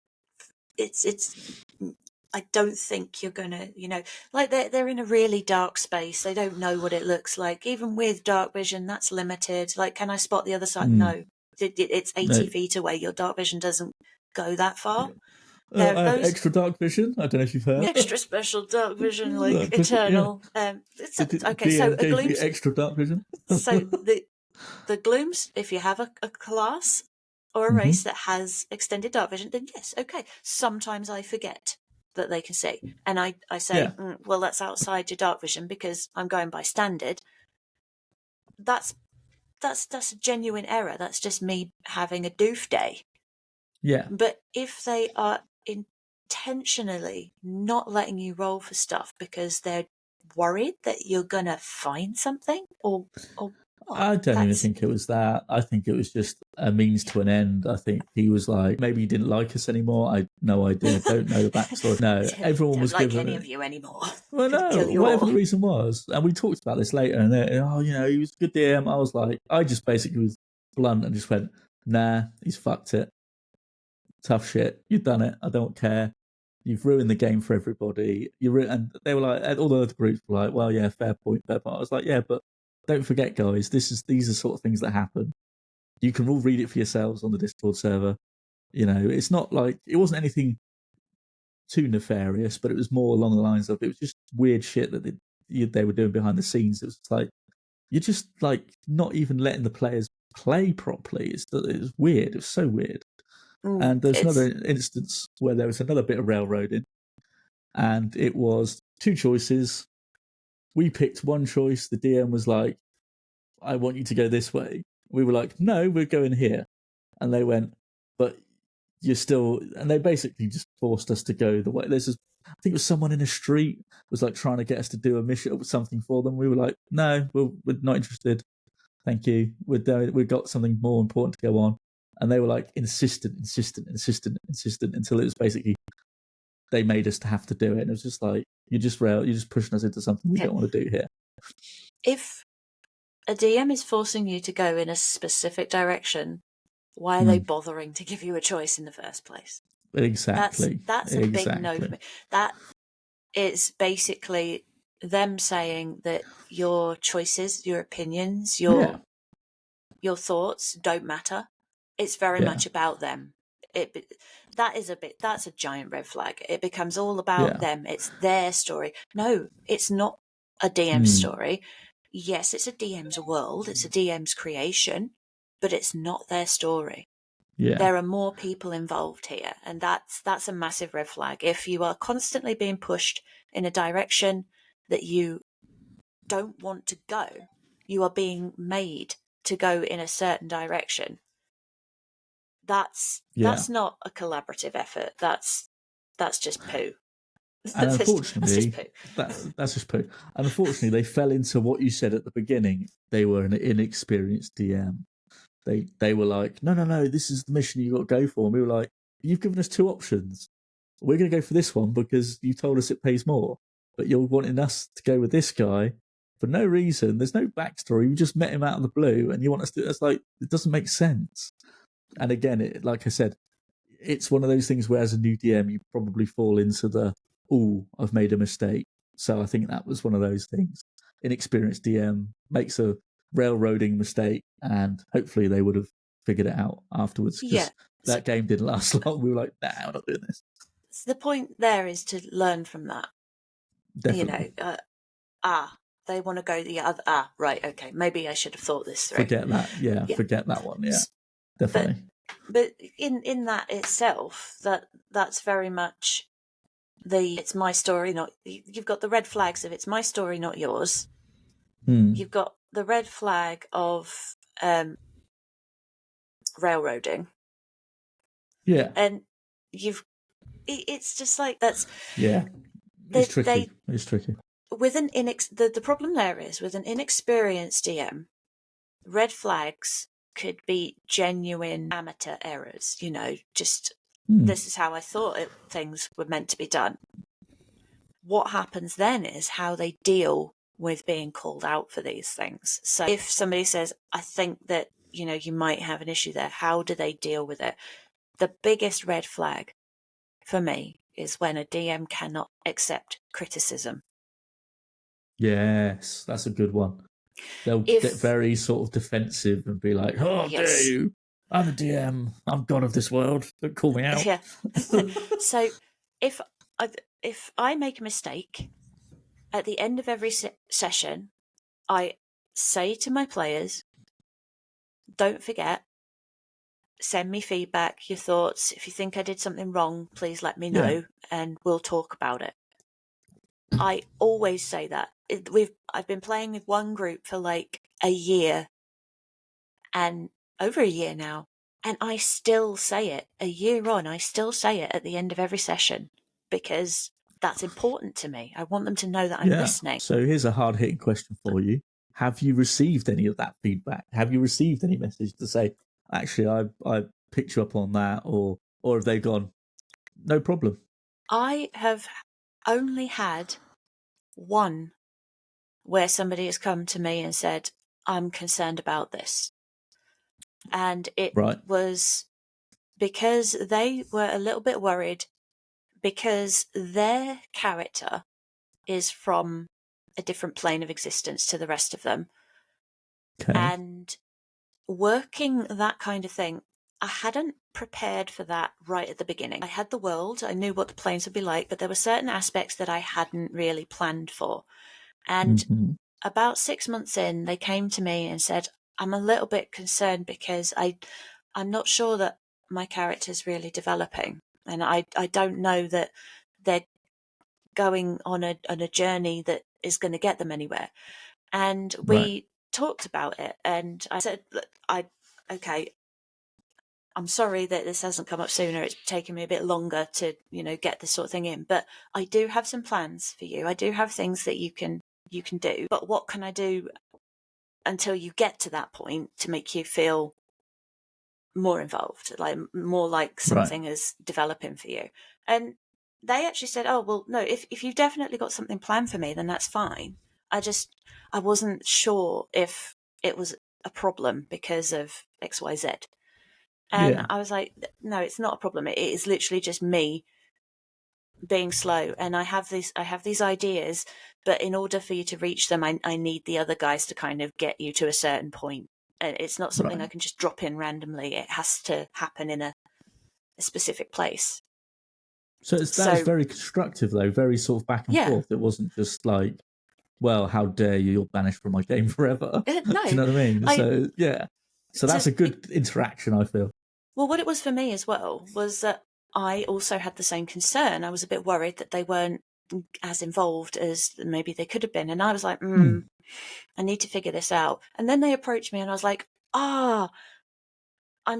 don't think you're gonna, like they're in a really dark space. They don't know what it looks like. Even with dark vision, that's limited. Like, can I spot the other side? No, it's 80 feet away. Your dark vision doesn't go that far. I have extra dark vision. I don't know if you've heard. Extra special dark vision, like eternal. Yeah. Okay, so gave me extra dark vision. So the glooms, if you have a class or a race that has extended dark vision, then yes, okay. Sometimes I forget that they can see, and I say, well, that's outside your dark vision because I'm going by standard. That's a genuine error. That's just me having a doof day. Yeah. But if they are intentionally not letting you roll for stuff because they're worried that you're gonna find something, or what? I don't even think it was that. I think it was just a means to an end. I think he was like, maybe he didn't like us anymore. I no idea. Don't know the backstory. No, everyone was like given any of you anymore. Well, no, whatever the reason was, and we talked about this later. And he was a good DM. I was like, I just basically was blunt and just went, nah, he's fucked it. Tough shit. You've done it. I don't care. You've ruined the game for everybody. And they were like, all the other groups were like, well, yeah, fair point, fair point. I was like, yeah, but don't forget, guys, these are sort of things that happen. You can all read it for yourselves on the Discord server. It's not like it wasn't anything too nefarious, but it was more along the lines of it was just weird shit that they were doing behind the scenes. It was like you're just like not even letting the players play properly. It was weird. It was so weird. And there's another instance where there was another bit of railroading, and it was two choices. We picked one choice. The DM was like, I want you to go this way. We were like, no, we're going here. And they went, but you're still... And they basically just forced us to go the way... I think it was someone in a street was like trying to get us to do a mission or something for them. We were like, no, we're not interested. Thank you. We've got something more important to go on. And they were like insistent until it was basically they made us to have to do it. And it was just like, you're just pushing us into something we don't want to do here. If a DM is forcing you to go in a specific direction, why are they bothering to give you a choice in the first place? Exactly. That's a big no for me. That is basically them saying that your choices, your opinions, your thoughts don't matter. It's very much about them. That's a giant red flag. It becomes all about them. It's their story. No, it's not a DM story. Yes, it's a DM's world. It's a DM's creation, but it's not their story. Yeah. There are more people involved here, and that's a massive red flag. If you are constantly being pushed in a direction that you don't want to go, you are being made to go in a certain direction. That's not a collaborative effort. That's just poo. And unfortunately, that's just poo. And unfortunately, they fell into what you said at the beginning. They were an inexperienced DM. They were like, no, this is the mission you got to go for. And we were like, you've given us two options. We're going to go for this one because you told us it pays more. But you're wanting us to go with this guy for no reason. There's no backstory. We just met him out of the blue, and you want us to. It's like it doesn't make sense. And again, like I said, it's one of those things where as a new DM, you probably fall into the, I've made a mistake. So I think that was one of those things. Inexperienced DM makes a railroading mistake, and hopefully they would have figured it out afterwards. Because that game didn't last long. We were like, nah, we're not doing this. The point there is to learn from that. Definitely. They want to go the other. Right, okay. Maybe I should have thought this through. Forget that. Yeah. Forget that one. Yeah, definitely. But in that itself, that's very much it's my story, not... You've got the red flags of it's my story, not yours. You've got the red flag of railroading. Yeah. And it's just like that's... Yeah. It's tricky. It's tricky. With the problem there is with an inexperienced DM, red flags could be genuine amateur errors, just this is how I thought things were meant to be done. What happens then is how they deal with being called out for these things. So if somebody says, I think that, you might have an issue there, how do they deal with it? The biggest red flag for me is when a DM cannot accept criticism. Yes, that's a good one. They'll get very sort of defensive and be like, "Oh, dare you? I'm the DM. I'm god of this world. Don't call me out." Yeah. So if I make a mistake, at the end of every session, I say to my players, don't forget, send me feedback, your thoughts. If you think I did something wrong, please let me know and we'll talk about it. I always say that. I've been playing with one group for like a year and over a year now, and I still say it. A year on, I still say it at the end of every session because that's important to me. I want them to know that I'm listening. So here's a hard-hitting question for you. Have you received any of that feedback? Have you received any message to say, actually, I picked you up on that, or have they gone, no problem? I have only had one where somebody has come to me and said, I'm concerned about this. And it was because they were a little bit worried because their character is from a different plane of existence to the rest of them. Okay. And working that kind of thing, I hadn't prepared for that right at the beginning. I had the world, I knew what the planes would be like, but there were certain aspects that I hadn't really planned for. And about 6 months in, they came to me and said, I'm a little bit concerned because I'm not sure that my character's really developing. And I don't know that they're going on a journey that is going to get them anywhere. And we talked about it, and I said, look, okay, I'm sorry that this hasn't come up sooner. It's taken me a bit longer to, get this sort of thing in, but I do have some plans for you. I do have things that you can do, but what can I do until you get to that point to make you feel more involved, like more like something is developing for you? And they actually said, oh, well, no, if you've definitely got something planned for me, then that's fine. I wasn't sure if it was a problem because of XYZ. And I was like, no, it's not a problem. It is literally just me being slow. And I have these ideas, but in order for you to reach them, I need the other guys to kind of get you to a certain point. And it's not something I can just drop in randomly. It has to happen in a specific place. So that was very constructive, though, very sort of back and forth. It wasn't just like, well, how dare you, you're banished from my game forever. No. Do you know what I mean? So that's a good interaction, I feel. Well, what it was for me as well was that I also had the same concern. I was a bit worried that they weren't as involved as maybe they could have been. And I was like, I need to figure this out. And then they approached me and I was like, I'm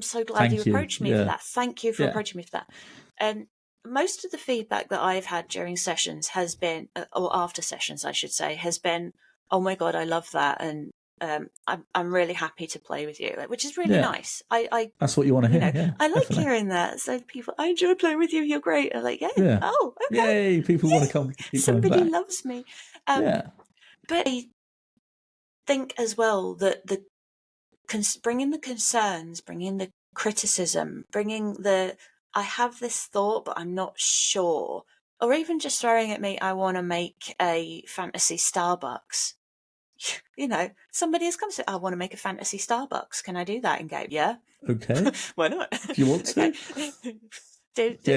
so glad you approached me for that. Thank you for approaching me for that. And most of the feedback that I've had during sessions has been, or after sessions, I should say, has been, oh my God, I love that. And I'm really happy to play with you, which is really nice. That's what you want to hear. I like hearing that. So people, I enjoy playing with you. You're great. I'm like, oh, okay. Yay, people want to come. Somebody loves me. But I think as well that bringing the concerns, bringing the criticism, bringing I have this thought, but I'm not sure, or even just throwing at me, I want to make a fantasy Starbucks. Somebody has come to say, I want to make a fantasy Starbucks. Can I do that in game? Yeah. Okay. Why not? Do you want to? But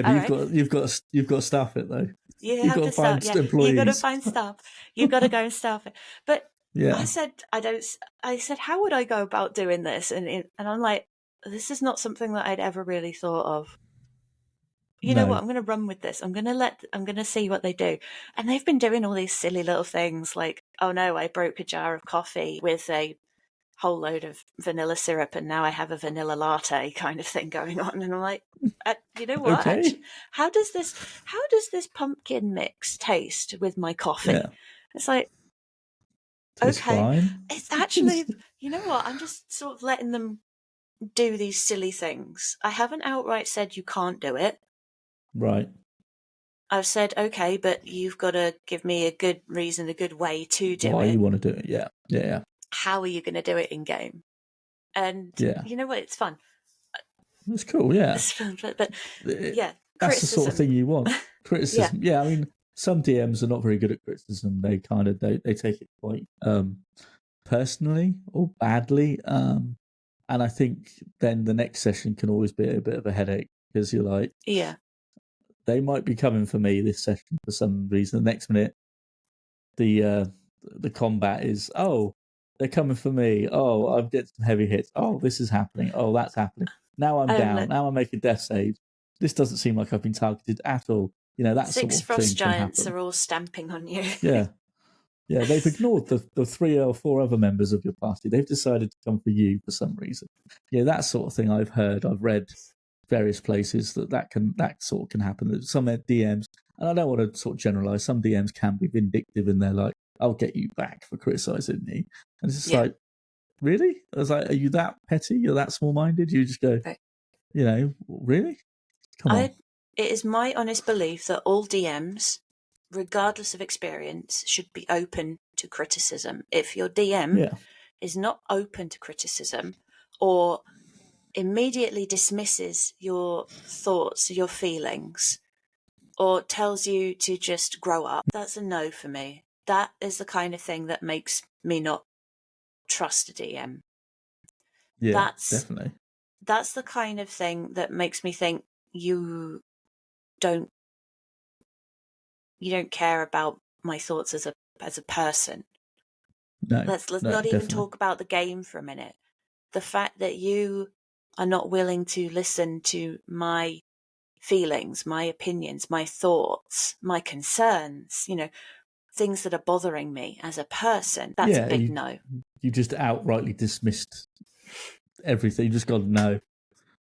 you've got to staff it though. You've got to find employees. You've got to find staff. You've got to go and staff it. But I said, how would I go about doing this? And I'm like, this is not something that I'd ever really thought of. You know what? I'm going to run with this. I'm going to see what they do. And they've been doing all these silly little things like, oh no, I broke a jar of coffee with a whole load of vanilla syrup and now I have a vanilla latte kind of thing going on. And I'm like, you know what? Okay. Actually, how does this pumpkin mix taste with my coffee? Yeah. It's like, tastes fine. It's actually, you know what? I'm just sort of letting them do these silly things. I haven't outright said you can't do it. Right. I've said, okay, but you've got to give me a good reason, a good way to do Why it. you want to do it? Yeah. Yeah. How are you going to do it in game? And Yeah. you know what? It's fun. It's cool. Yeah. It's fun, but yeah, That's the sort of thing you want. Criticism. Yeah. I mean, some DMs are not very good at criticism. They kind of they take it quite personally or badly. And I think then the next session can always be a bit of a headache because you're like, Yeah. they might be coming for me this session for some reason. The next minute, the combat is, oh, they're coming for me. Oh, I'm getting some heavy hits. Oh, this is happening. Oh, that's happening. Now I'm down. Now I'm making death saves. This doesn't seem like I've been targeted at all. That 6 sort of frost thing can giants happen. are all stamping on you. Yeah. Yeah, they've ignored the 3 or 4 other members of your party. They've decided to come for you for some reason. Yeah, that sort of thing I've heard. I've read various places that sort of can happen. Some DMs, and I don't want to sort of generalize, some DMs can be vindictive and they're like, I'll get you back for criticizing me. And it's just like, really? I was like, are you that petty? You're that small-minded? You just go, right. Really? Come on. It is my honest belief that all DMs, regardless of experience, should be open to criticism. If your DM is not open to criticism or immediately dismisses your thoughts, your feelings, or tells you to just grow up, that's a no for me. That is the kind of thing that makes me not trust a DM. Yeah, definitely. That's the kind of thing that makes me think you don't care about my thoughts as a person. No, let's no, not definitely. even talk about the game for a minute. The fact that you are not willing to listen to my feelings, my opinions, my thoughts, my concerns, things that are bothering me as a person, that's a big no. You just outrightly dismissed everything. You just gone, no,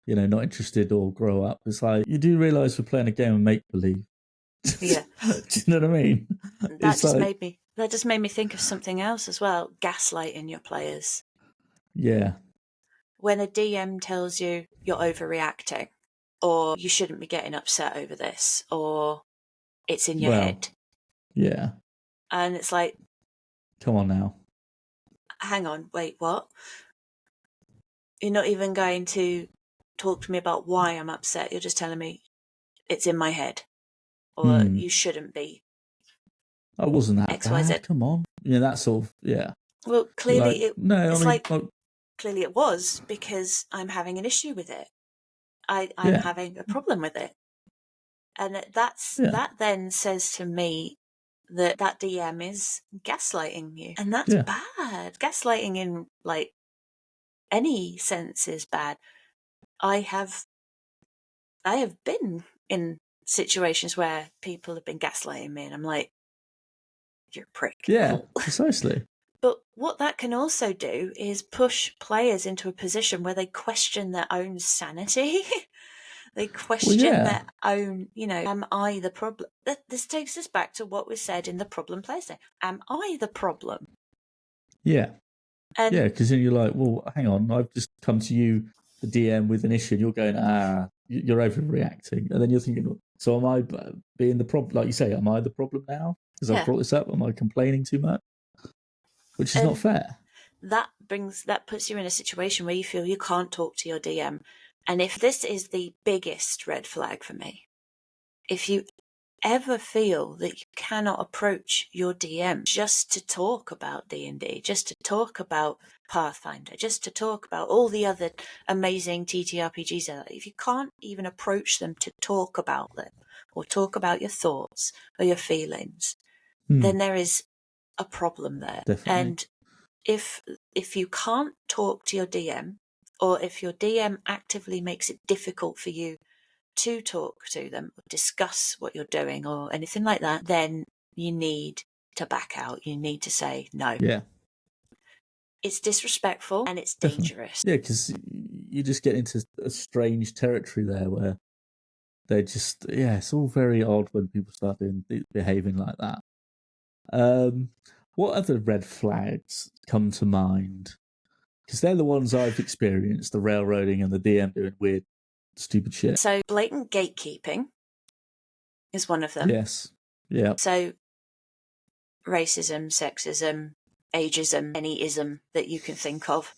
not interested or grow up. It's like, you do realise we're playing a game of make-believe. Yeah. Do you know what I mean? That just made me think of something else as well. Gaslighting your players. Yeah. When a DM tells you you're overreacting, or you shouldn't be getting upset over this, or it's in your head. Yeah. And it's like, come on now. Hang on, wait, what? You're not even going to talk to me about why I'm upset. You're just telling me it's in my head, or you shouldn't be. I wasn't that X, bad. Y, Z. Come on. That sort of, yeah. Well, clearly clearly it was, because I'm having an issue with it. I'm having a problem with it. And that then says to me that DM is gaslighting you. And that's bad. Gaslighting in any sense is bad. I have been in situations where people have been gaslighting me and I'm like, you're a prick. Yeah, precisely. But what that can also do is push players into a position where they question their own sanity. They question their own, am I the problem? This takes us back to what was said in the problem player. Am I the problem? Yeah. Because then you're like, well, hang on, I've just come to you, the DM, with an issue, and you're going, you're overreacting. And then you're thinking, so am I being the problem? Like you say, am I the problem now? Because I've brought this up? Am I complaining too much? Which is not fair. That puts you in a situation where you feel you can't talk to your DM. And if this is the biggest red flag for me, if you ever feel that you cannot approach your DM just to talk about D&D, just to talk about Pathfinder, just to talk about all the other amazing TTRPGs, if you can't even approach them to talk about them or talk about your thoughts or your feelings, then there is a problem there. Definitely. And if you can't talk to your DM, or if your DM actively makes it difficult for you to talk to them, or discuss what you're doing or anything like that, then you need to back out. You need to say no. Yeah. It's disrespectful and it's dangerous. Yeah, because you just get into a strange territory there where they're just, it's all very odd when people start behaving like that. What other red flags come to mind? Because they're the ones I've experienced, the railroading and the DM doing weird, stupid shit. So blatant gatekeeping is one of them. Yes. Yeah. So racism, sexism, ageism, any ism that you can think of.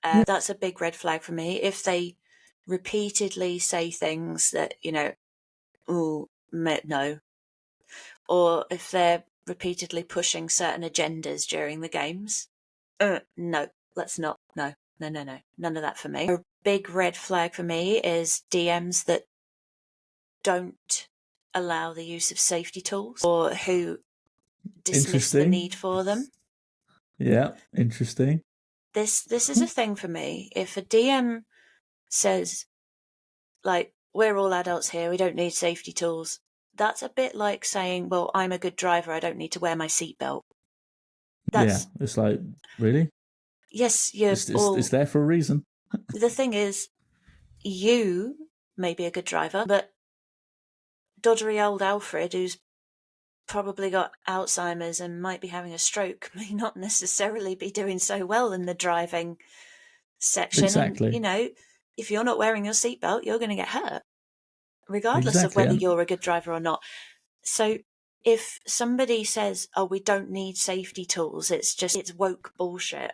That's a big red flag for me. If they repeatedly say things that, oh, no. Or if they're repeatedly pushing certain agendas during the games, no, let's not. No. None of that for me. A big red flag for me is DMs that don't allow the use of safety tools or who dismiss the need for them. Yeah, interesting. This is a thing for me. If a DM says, like, we're all adults here, we don't need safety tools, that's a bit like saying, well, I'm a good driver, I don't need to wear my seatbelt. It's like, really? Yes, it's there for a reason. The thing is, you may be a good driver, but doddery old Alfred, who's probably got Alzheimer's and might be having a stroke, may not necessarily be doing so well in the driving section. Exactly. And, if you're not wearing your seatbelt, you're going to get hurt, regardless of whether you're a good driver or not. So if somebody says, oh, we don't need safety tools, it's woke bullshit.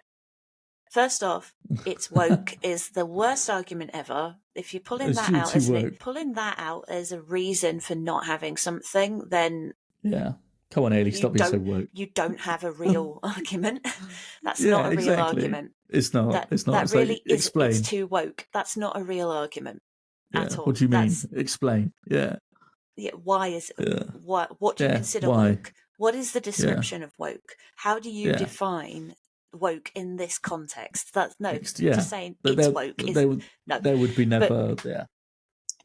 First off, it's woke is the worst argument ever. If you're pulling that out as a reason for not having something, then yeah, come on, Ailey, stop being so woke. You don't have a real argument. That's not a real argument. It's not. It's not. That really is. Explain. It's too woke. That's not a real argument at all. What do you mean? Explain. Yeah. Yeah. Why is it? What do you consider woke? What is the description of woke? How do you define woke in this context? That's just saying it's woke. There would be never.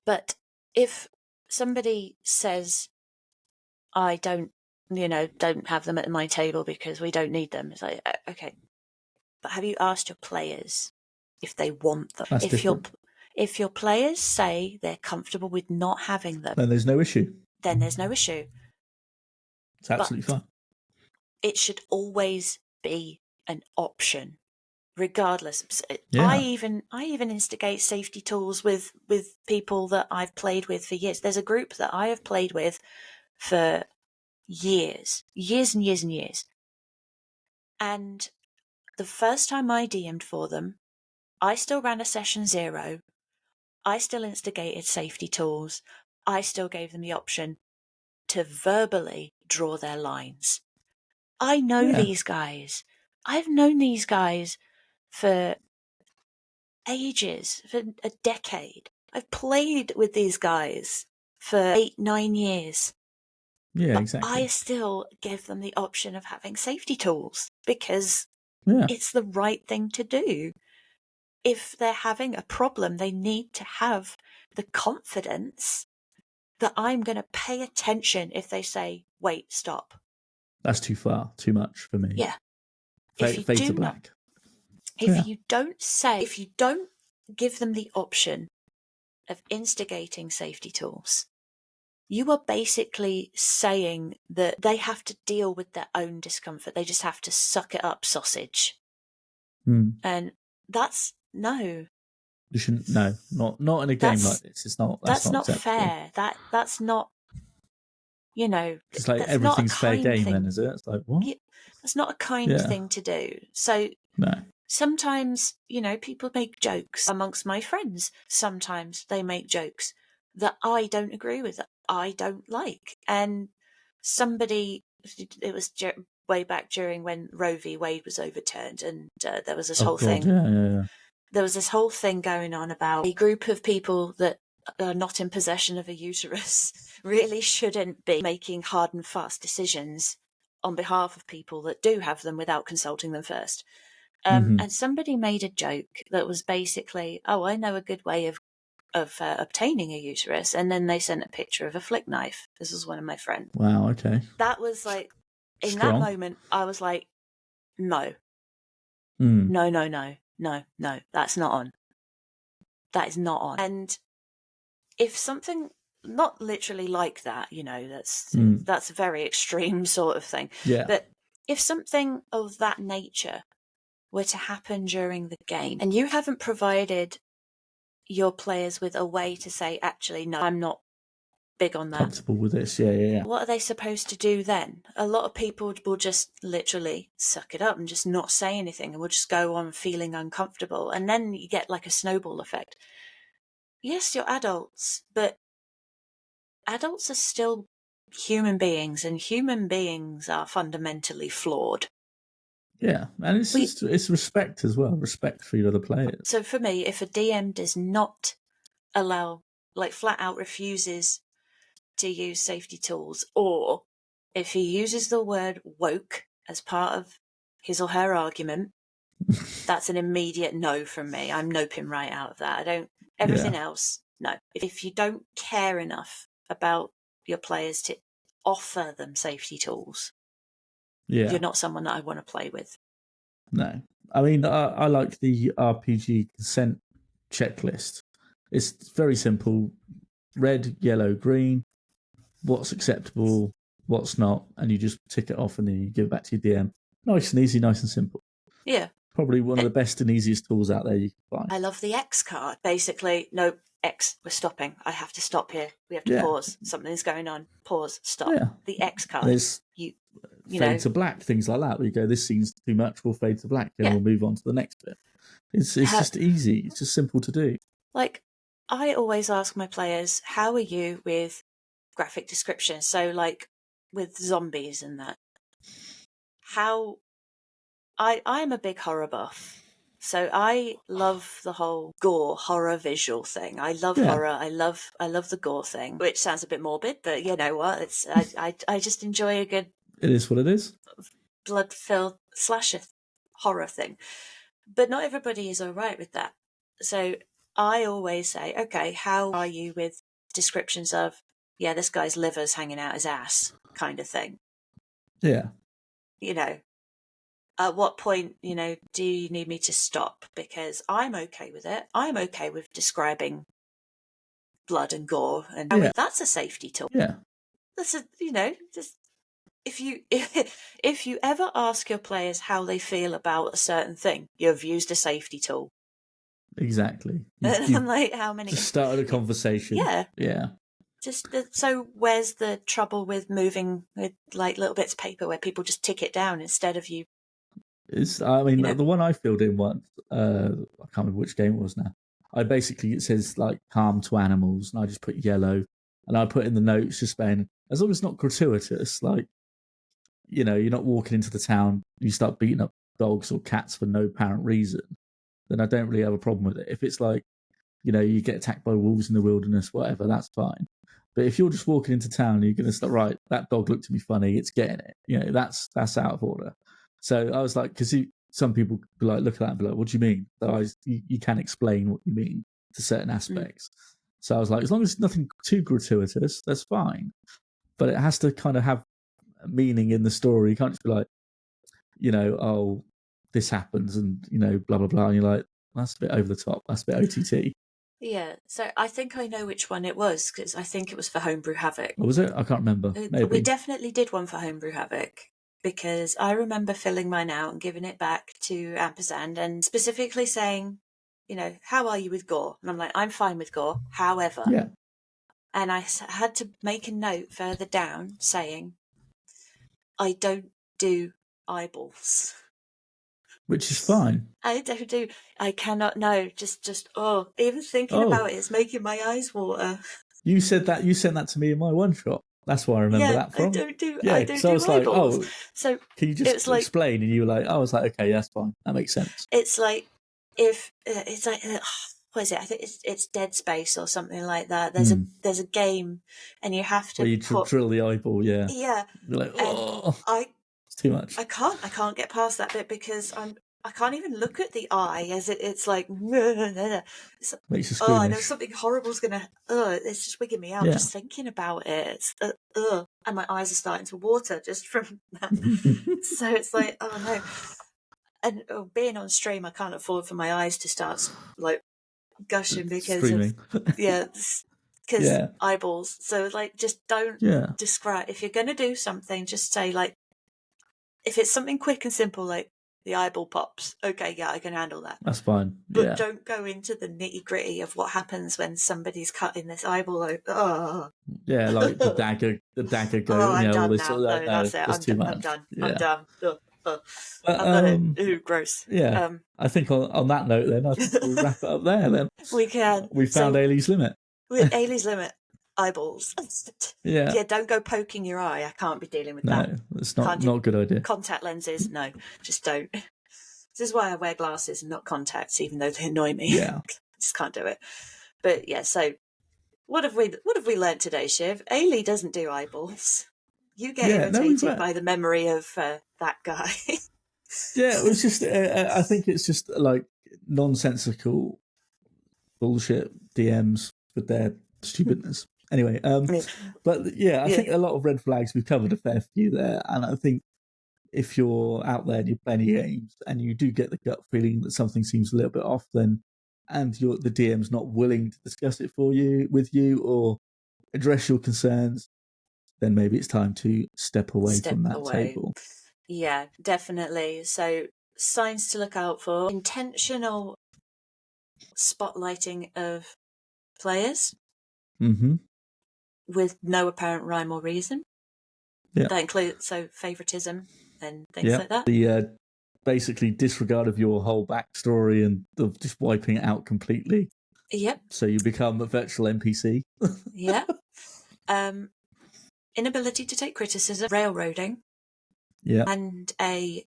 But if somebody says, I don't have them at my table because we don't need them, it's like, okay, but have you asked your players if they want them? That's different. If your players say they're comfortable with not having them, then there's no issue. It's absolutely fine. It should always be an option, regardless. Yeah. I even instigate safety tools with people that I've played with for years. There's a group that I have played with for years and years and years. And the first time I DM'd for them, I still ran a session 0. I still instigated safety tools. I still gave them the option to verbally draw their lines. I know these guys. I've known these guys for ages, for a decade. I've played with these guys for 8-9 years. Yeah, but exactly. I still give them the option of having safety tools because it's the right thing to do. If they're having a problem, they need to have the confidence that I'm going to pay attention if they say, wait, stop. That's too far, too much for me. Yeah. Fade to black. If you don't give them the option of instigating safety tools, you are basically saying that they have to deal with their own discomfort. They just have to suck it up, sausage. And that's no. You shouldn't. No, not in a game like this. It's not. That's not acceptable. fair. That's not. It's like everything's fair game. Then is it? It's like what? Yeah, that's not a kind thing to do. So no. Sometimes people make jokes amongst my friends. Sometimes they make jokes that I don't agree with, that I don't like. And it was way back during when Roe v. Wade was overturned, and there was this whole thing. Yeah. There was this whole thing going on about a group of people that are not in possession of a uterus really shouldn't be making hard and fast decisions on behalf of people that do have them without consulting them first. And somebody made a joke that was basically, oh, I know a good way of obtaining a uterus. And then they sent a picture of a flick knife. This was one of my friends. Wow, okay. That was like, in that moment, I was like, no. No, that's not on. That is not on. And if something, not literally like that, that's a very extreme sort of thing. Yeah. But if something of that nature were to happen during the game, and you haven't provided your players with a way to say, actually, no, I'm not big on that. Comfortable with this, yeah. What are they supposed to do then? A lot of people will just literally suck it up and just not say anything, and will just go on feeling uncomfortable. And then you get like a snowball effect. Yes, you're adults, but adults are still human beings, and human beings are fundamentally flawed. Yeah, and it's respect as well, respect for your other players. So for me, if a DM does not allow, like flat out refuses to use safety tools, or if he uses the word woke as part of his or her argument, that's an immediate no from me. I'm noping right out of that. Everything else, no. If you don't care enough about your players to offer them safety tools, you're not someone that I want to play with. No. I mean, I like the RPG consent checklist. It's very simple. Red, yellow, green. What's acceptable, what's not, and you just tick it off and then you give it back to your DM. Nice and easy, nice and simple. Yeah. Probably one of the best and easiest tools out there you can find. I love the X card. Basically, no, X, we're stopping. I have to stop here. We have to pause. Something's going on. Pause, stop. Yeah. The X card. There's fade to black, things like that. We go, this scene's too much, we'll fade to black, and we'll move on to the next bit. It's just easy. It's just simple to do. Like, I always ask my players, how are you with graphic description? So, like, with zombies and that. I'm a big horror buff. So I love the whole gore horror visual thing. I love horror. I love the gore thing, which sounds a bit morbid, but you know what? It's I just enjoy a good. It is what it is. Blood-filled slasher horror thing, but not everybody is all right with that. So I always say, okay, how are you with descriptions of, yeah, this guy's liver's hanging out his ass kind of thing? Yeah. You know. At what point, do you need me to stop? Because I'm okay with it. I'm okay with describing blood and gore, and that's a safety tool. Yeah, that's just if you ever ask your players how they feel about a certain thing, you've used a safety tool. Exactly. And I'm like, how many? Just started a conversation. Yeah. Just so where's the trouble with moving with like little bits of paper where people just tick it down instead of you? The one I filled in once, I can't remember which game it was now. It says like harm to animals, and I just put yellow, and I put in the notes just saying, as long as it's not gratuitous, like, you're not walking into the town, you start beating up dogs or cats for no apparent reason, then I don't really have a problem with it. If it's like, you get attacked by wolves in the wilderness, whatever, that's fine. But if you're just walking into town and you're going to start, right, that dog looked at me funny, it's getting it, that's out of order. So I was like, because some people be like, look at that and be like, what do you mean? So you can explain what you mean to certain aspects. So I was like, as long as it's nothing too gratuitous, that's fine. But it has to kind of have a meaning in the story. You can't just be like, oh, this happens and, blah, blah, blah. And you're like, that's a bit over the top. That's a bit OTT. Yeah, so I think I know which one it was, because I think it was for Homebrew Havoc. What was it? I can't remember. Maybe. We definitely did one for Homebrew Havoc, because I remember filling mine out and giving it back to Ampersand and specifically saying, how are you with gore? And I'm like, I'm fine with gore, however. Yeah. And I had to make a note further down saying, I don't do eyeballs. Which is fine. I cannot, no, just, even thinking about it is making my eyes water. You said that, you sent that to me in my one shot. That's why I remember that from. I don't do eyeballs. Like, so can you just explain? And you were like, I was like, okay, that's fine. That makes sense. It's like, if, it's like, what is it? I think it's Dead Space or something like that. There's a game and you have to where you drill the eyeball, yeah. Yeah. You're like, oh. It's too much. I can't get past that bit because I can't even look at the eye as it's like, it's, makes you squeamish. I know something horrible's gonna, it's just wigging me out just thinking about it. It's, and my eyes are starting to water just from that. So it's like, oh no. And being on stream, I can't afford for my eyes to start like gushing because screaming. because eyeballs. So like, just don't describe. If you're gonna do something, just say like, if it's something quick and simple, like, the eyeball pops. Okay, yeah, I can handle that. That's fine. But don't go into the nitty-gritty of what happens when somebody's cutting this eyeball. Yeah, like the dagger go. I'm done all this now. sort of, No, that's it. that's too much. I'm done. Yeah. I'm done. But, I've got it. Ooh, gross. Yeah. I think on that note, then I think we'll wrap it up there. Then we can. We found Ailey's limit. With Ailey's limit, eyeballs. Yeah. Don't go poking your eye. I can't be dealing with that. No, it's not a good idea. Contact lenses, no, just don't. This is why I wear glasses and not contacts, even though they annoy me. Yeah. Just can't do it. But yeah, so what have we learnt today, Shiv? Ailey doesn't do eyeballs. You get irritated by the memory of that guy. Yeah, it was just. I think it's just like nonsensical bullshit DMs with their stupidness. Anyway, but yeah, I think a lot of red flags. We've covered a fair few there, and I think if you're out there and you're playing games and you do get the gut feeling that something seems a little bit off, then and the DM's not willing to discuss it with you or address your concerns, then maybe it's time to step away from that table. Yeah, definitely. So signs to look out for: intentional spotlighting of players with no apparent rhyme or reason. Yeah. That includes favoritism and things like that. The basically disregard of your whole backstory and just wiping it out completely. Yep. So you become a virtual NPC. Yeah. Inability to take criticism, railroading. Yeah. And a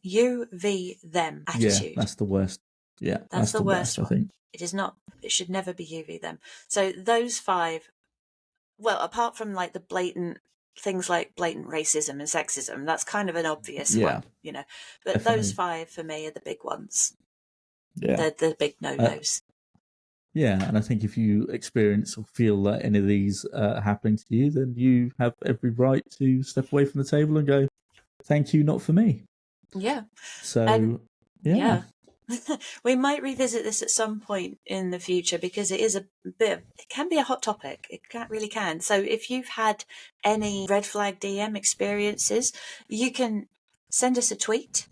you v them attitude. Yeah, that's the worst. Yeah, that's the worst one. I think. It is not. It should never be you v them. So those 5. Well, apart from like the blatant things like blatant racism and sexism, that's kind of an obvious one, But definitely. Those 5 for me are the big ones. Yeah, they're the big no-nos. Yeah, and I think if you experience or feel that any of these are happening to you, then you have every right to step away from the table and go, "Thank you, not for me." Yeah. So, yeah. We might revisit this at some point in the future because it is it can be a hot topic. It really can. So if you've had any red flag DM experiences, you can send us a tweet.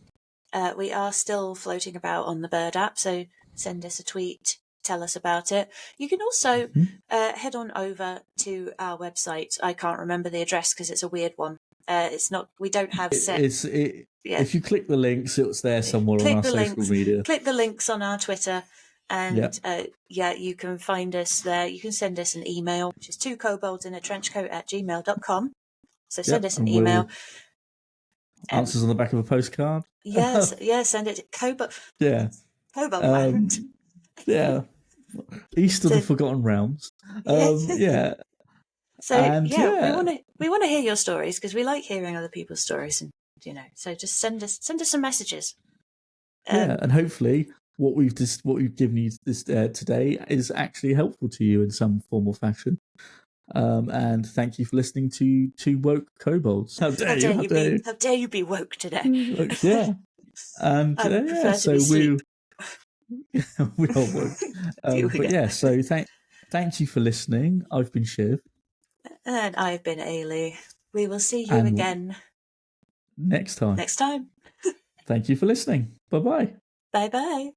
We are still floating about on the Bird app, so send us a tweet. Tell us about it. You can also head on over to our website. I can't remember the address because it's a weird one. It's not. We don't have set. If you click the links, it's there somewhere on our social media. Click the links on our Twitter, and you can find us there. You can send us an email, which is 2koboldsinatrenchcoat@gmail.com. So send us an email. Answers on the back of a postcard. Yes, send it to Kobold. Yeah, Kobold. Yeah, East of the Forgotten Realms. Yeah. So we want to hear your stories because we like hearing other people's stories, and so just send us some messages. And hopefully what we've given you this today is actually helpful to you in some form or fashion. And thank you for listening to Two Woke Kobolds. How dare you be woke today? Yeah, and so we all woke. But yeah, so thank you for listening. I've been Shiv. And I've been Ailey. We will see you again next time. Next time. Thank you for listening. Bye-bye. Bye-bye.